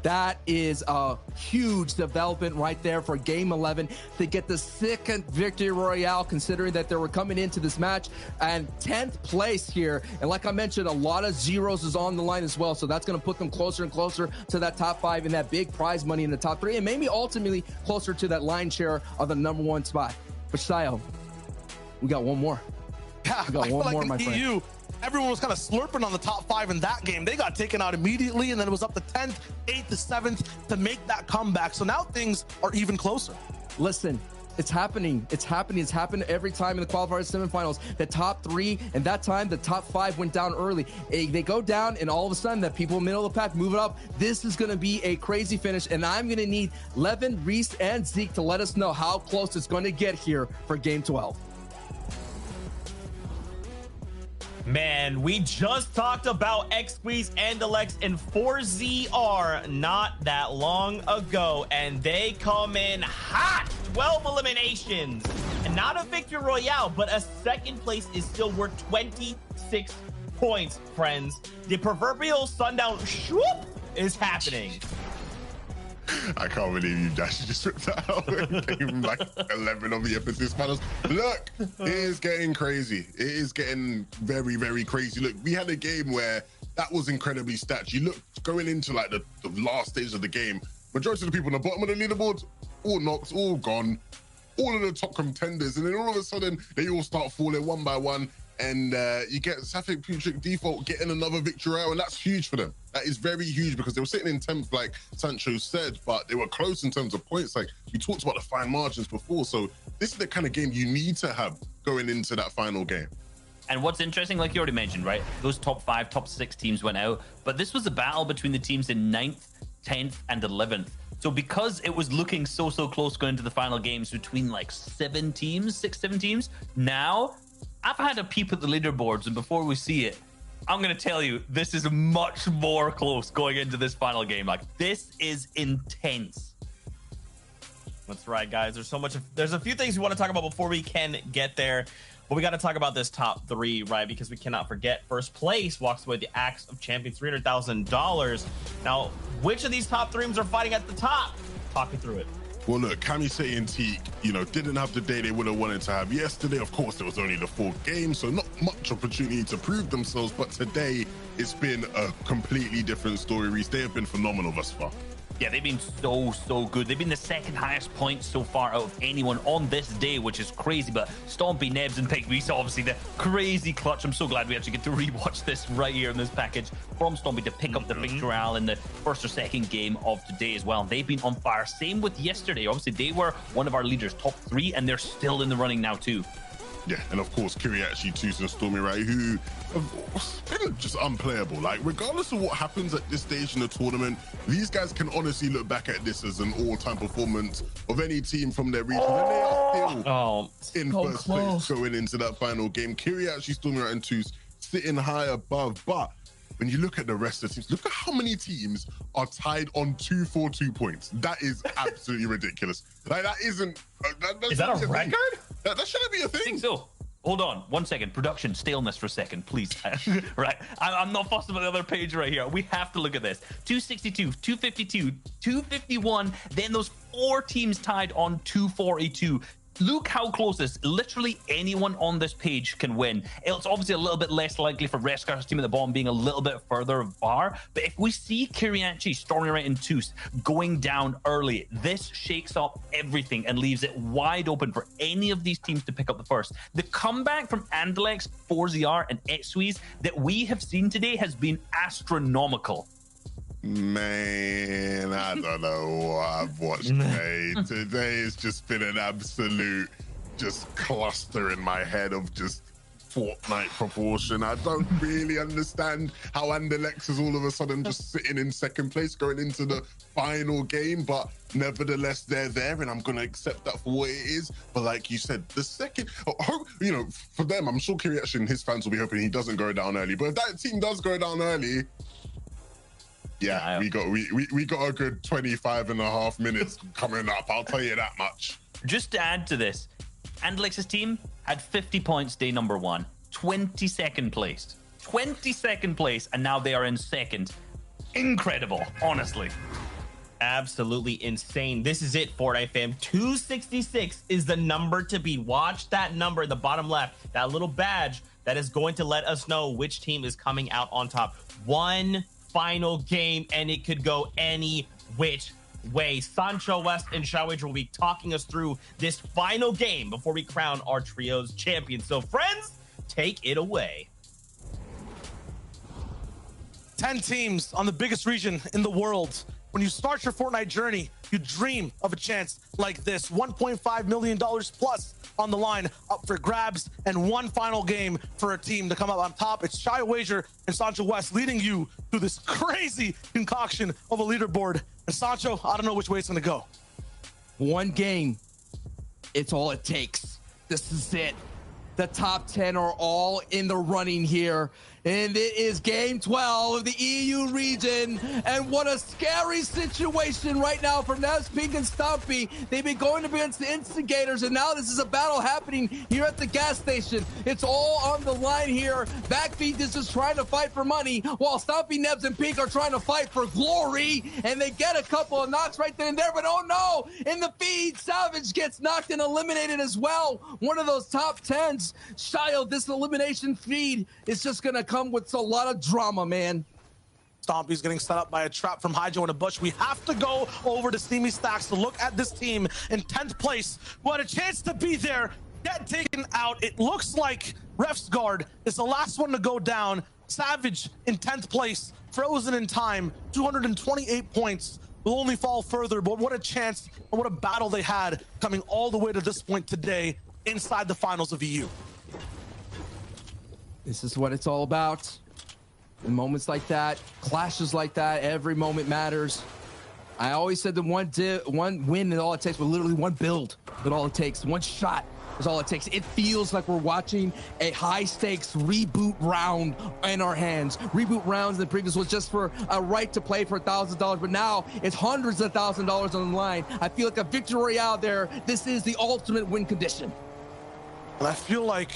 That is a huge development right there for Game 11 to get the 2nd victory royale, considering that they were coming into this match and 10th place here. And like I mentioned, a lot of zeros is on the line as well. So that's going to put them closer and closer to that top 5 and that big prize money in the top 3, and maybe ultimately closer to that line share of the #1 spot. But Sayo, we got one more. Yeah, we got one more, my friend. Everyone was kind of slurping on the top 5 in that game. They got taken out immediately, and then it was up to 10th, 8th to 7th to make that comeback. So now things are even closer. Listen, it's happening. It's happening. It's happened every time in the qualifiers semifinals. The top 3, and that time the top 5 went down early. They go down, and all of a sudden, the people in the middle of the pack move it up. This is going to be a crazy finish, and I'm going to need Levin, Reese, and Zeke to let us know how close it's going to get here for Game 12. Man, we just talked about X-Squeeze, Andalex, and 4ZR not that long ago, and they come in hot. 12 eliminations. And not a victory royale, but a 2nd place is still worth 26 points, friends. The proverbial sundown swoop is happening. I can't believe you just ripped that out. Game like 11 of the FNCS finals. Look, it is getting crazy. It is getting very, very crazy. Look, we had a game where that was incredibly stacked. You look going into like the last stage of the game, majority of the people on the bottom of the leaderboard, all knocked, all gone, all of the top contenders, and then all of a sudden they all start falling one by one. and you get Safik Putrick default getting another victory out, and that's huge for them. That is very huge because they were sitting in 10th, like Sancho said, but they were close in terms of points. Like we talked about the fine margins before, so this is the kind of game you need to have going into that final game. And what's interesting, like you already mentioned, right? Those top 5, top 6 teams went out, but this was a battle between the teams in 9th, 10th, and 11th. So because it was looking so close going into the final games between like 7 teams, 6-7 teams, now I've had a peep at the leaderboards, and before we see it, I'm going to tell you, this is much more close going into this final game. Like, this is intense. That's right, guys. There's a few things we want to talk about before we can get there. But we got to talk about this top 3, right? Because we cannot forget first place walks away with the Axe of Champions, $300,000. Now, which of these top 3 are fighting at the top? Talk me through it. Well, look, Kamisei and Teak, didn't have the day they would have wanted to have yesterday. Of course, there was only the 4th game, so not much opportunity to prove themselves. But today, it's been a completely different story, Reese. They have been phenomenal thus far. Yeah, they've been so good. They've been the 2nd highest points so far out of anyone on this day, which is crazy. But Stompy, Nebs, and Pig, we saw obviously the crazy clutch. I'm so glad we actually get to rewatch this right here in this package from Stompy to pick up the victory in the 1st or 2nd game of today as well. They've been on fire. Same with yesterday. Obviously, they were one of our leaders, top 3, and they're still in the running now too. Yeah, and of course, Kiriachi, Toos, and Stormy Rai, who have been just unplayable. Like, regardless of what happens at this stage in the tournament, these guys can honestly look back at this as an all-time performance of any team from their region. And they are still in first place going into that final game. Kiriachi, Stormy Rai, and Toos sitting high above. But when you look at the rest of the teams, look at how many teams are tied on 242 points. That is absolutely ridiculous. Like, that isn't... Is that a record? That shouldn't be a thing. I think so. Hold on 1 second. Production, stay on this for a second, please. Right. I'm not fussed about the other page right here. We have to look at this. 262, 252, 251. Then those 4 teams tied on 242. Look how close this. Literally anyone on this page can win. It's obviously a little bit less likely for Rescar's team at the bottom being a little bit further far. But if we see Kiriachi, Stormy Rai, and Toos going down early, this shakes up everything and leaves it wide open for any of these teams to pick up the first. The comeback from Andalex, 4ZR, and Xwiz that we have seen today has been astronomical. Man, I don't know what I've watched today. Today has just been an absolute just cluster in my head of just Fortnite proportion. I don't really understand how Andalex is all of a sudden just sitting in 2nd place going into the final game, but nevertheless, they're there, and I'm going to accept that for what it is. But like you said, the second, for them, I'm sure Kiriachi and his fans will be hoping he doesn't go down early. But if that team does go down early, yeah, we got a good 25.5 minutes coming up. I'll tell you that much. Just to add to this, Andalex's team had 50 points day number 1, 22nd place. 22nd place, and now they are in 2nd. Incredible, honestly. Absolutely insane. This is it, Fortnite fam. 266 is the number to beat. Watch that number in the bottom left, that little badge that is going to let us know which team is coming out on top. 1 final game, and it could go any which way. Sancho West and Xiaowager will be talking us through this final game before we crown our trio's champion. So, friends, take it away. 10 teams on the biggest region in the world. When you start your Fortnite journey, you dream of a chance like this. $1.5 million plus on the line up for grabs, and 1 final game for a team to come up on top. It's Xiaowager and Sancho West leading you through this crazy concoction of a leaderboard. And Sancho, I don't know which way it's going to go. 1 game. It's all it takes. This is it. The top 10 are all in the running here. And it is game 12 of the EU region. And what a scary situation right now for Nebs, Pink, and Stompy. They've been going up against the Instigators, and now this is a battle happening here at the gas station. It's all on the line here. Backfeed is just trying to fight for money, while Stompy, Nebs, and Pink are trying to fight for glory. And they get a couple of knocks right then and there, but oh no! In the feed, Savage gets knocked and eliminated as well. One of those top 10s. Shio, this elimination feed is just going to come with a lot of drama, man. Stompy's getting set up by a trap from Hydro in a bush. We have to go over to Steamy Stacks to look at this team in 10th place, who had a chance to be there get taken out. It looks like Ref's guard is the last one to go down. Savage in 10th place, frozen in time, 228 points. Will only fall further, but what a chance and what a battle they had coming all the way to this point today inside the finals of EU. This is what it's all about. In moments like that, clashes like that, every moment matters. I always said that one win is all it takes, but literally one build is all it takes. One shot is all it takes. It feels like we're watching a high-stakes reboot round in our hands. Reboot rounds in the previous was just for a right to play for $1,000, but now it's hundreds of $1,000s on the line. I feel like a victory royale there. This is the ultimate win condition. And I feel like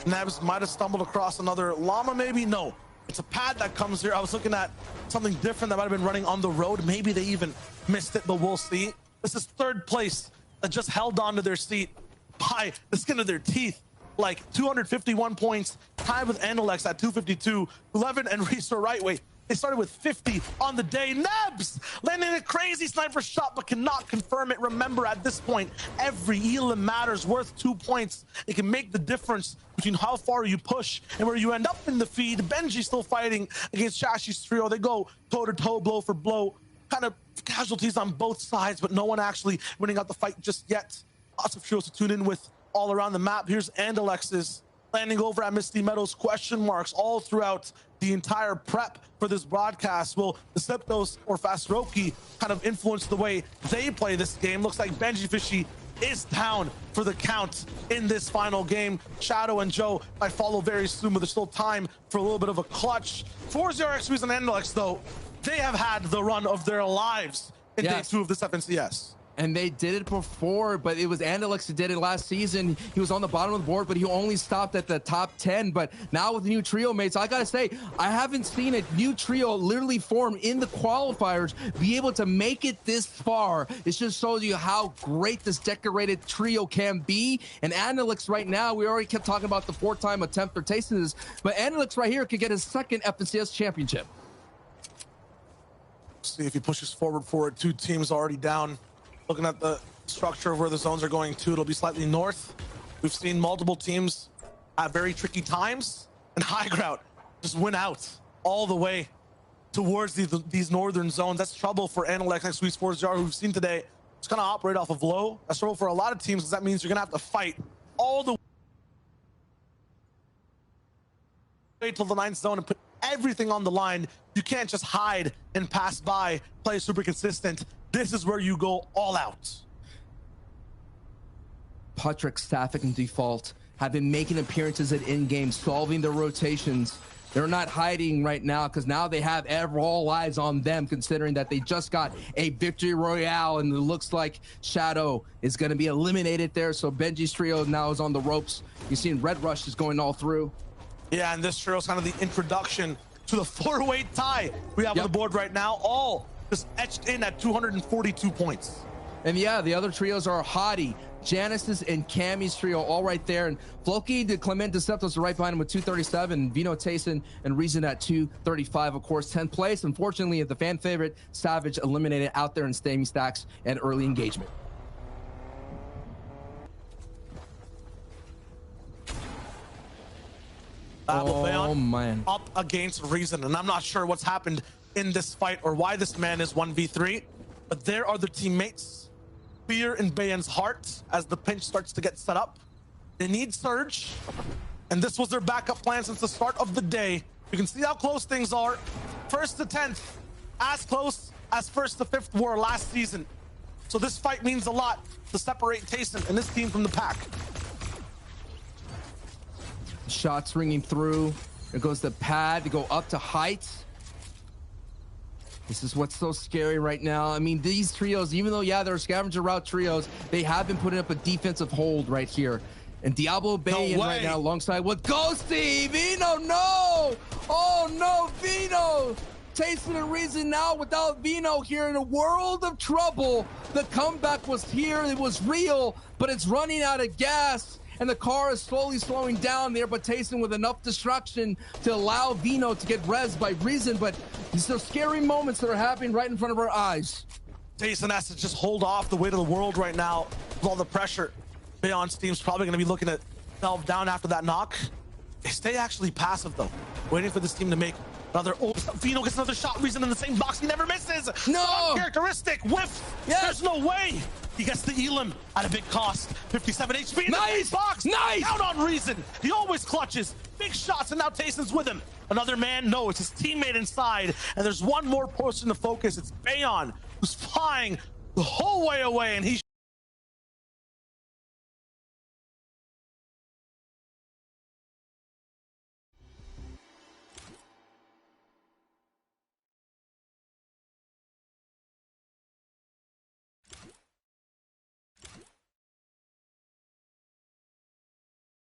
Nebs might have stumbled across another llama, maybe? No. It's a pad that comes here. I was looking at something different that might have been running on the road. Maybe they even missed it, but we'll see. This is 3rd place that just held on to their seat by the skin of their teeth. Like 251 points, tied with Andolex at 252. 11 and Reese Rightway. They started with 50 on the day. Nebs landing a crazy sniper shot, but cannot confirm it. Remember, at this point, every elim matters, worth 2 points. It can make the difference between how far you push and where you end up in the feed. Benji still fighting against Shashi's trio. They go toe-to-toe, blow for blow. Kind of casualties on both sides, but no one actually winning out the fight just yet. Lots of trios to tune in with all around the map. Here's Andalex's landing over at Misty Meadows, question marks all throughout the entire prep for this broadcast. Will the Septos or Fasroki kind of influence the way they play this game? Looks like Benji Fishy is down for the count in this final game. Shadow and Joe might follow very soon, but there's still time for a little bit of a clutch. 4-0 and Andalex, though, they have had the run of their lives in day 2 of this FNCS. And they did it before, but it was Andalex who did it last season. He was on the bottom of the board, but he only stopped at the top 10. But now with the new trio mates, I gotta say, I haven't seen a new trio literally form in the qualifiers be able to make it this far. It just shows you how great this decorated trio can be. And Andalex right now, we already kept talking about the 4-time attempt for tasting this, but Andalex right here could get his 2nd FNCS championship. See if he pushes forward for it. 2 teams already down. Looking at the structure of where the zones are going to, it'll be slightly north. We've seen multiple teams at very tricky times, and High Ground just went out all the way towards these northern zones. That's trouble for Andalex next week's 4-0, who we've seen today. It's going to operate off of low. That's trouble for a lot of teams, because that means you're going to have to fight all the way till the 9th zone and put everything on the line. You can't just hide and pass by, play super consistent. This is where you go all out. Patrick, Sapphic, and Default have been making appearances at in-game, solving their rotations. They're not hiding right now because now they have all eyes on them, considering that they just got a victory royale, and it looks like Shadow is going to be eliminated there. So Benji's trio now is on the ropes. You've seen Red Rush is going all through. Yeah, and this trio is kind of the introduction to the 4-way tie we have on the board right now. All just etched in at 242 points. And yeah, the other trios are Hottie, Janice's, and Cammy's trio, all right there. And Floki, the Clement Deceptos are right behind him with 237. Vino, Tayson, and Reason at 235, of course, 10th place. Unfortunately, the fan favorite, Savage, eliminated out there in Stamey Stacks and early engagement. Oh, man. Up against Reason, and I'm not sure what's happened in this fight or why this man is 1v3, but there are the teammates. Fear in Bayan's heart as the pinch starts to get set up. They need Surge, and this was their backup plan since the start of the day. You can see how close things are. 1st to 10th, as close as 1st to 5th were last season. So this fight means a lot to separate Tayson and this team from the pack. Shots ringing through. There goes the pad to go up to height. This is what's so scary right now. I mean, these trios, even though, yeah, they're scavenger route trios, they have been putting up a defensive hold right here. And Diablo Bay right now alongside with Ghosty. Vino, no! Oh, no, Vino! Tasting a Reason now without Vino here in a world of trouble. The comeback was here. It was real, but it's running out of gas. And the car is slowly slowing down there, but Tayson with enough destruction to allow Vino to get rezzed by Reason. But these are scary moments that are happening right in front of our eyes. Tayson has to just hold off the weight of the world right now with all the pressure. Bayon's team's probably going to be looking to delve down after that knock. They stay actually passive though, waiting for this team to make another. Oh, Vino gets another shot. Reason in the same box. He never misses. No! Uncharacteristic whiff. Yes. There's no way. He gets the Elim at a big cost. 57 HP in the Nice! same box. Nice! Out on Reason. He always clutches. Big shots, and now Tayson's with him. Another man. No, it's his teammate inside. And there's one more person to focus. It's Bayon, who's flying the whole way away, and he's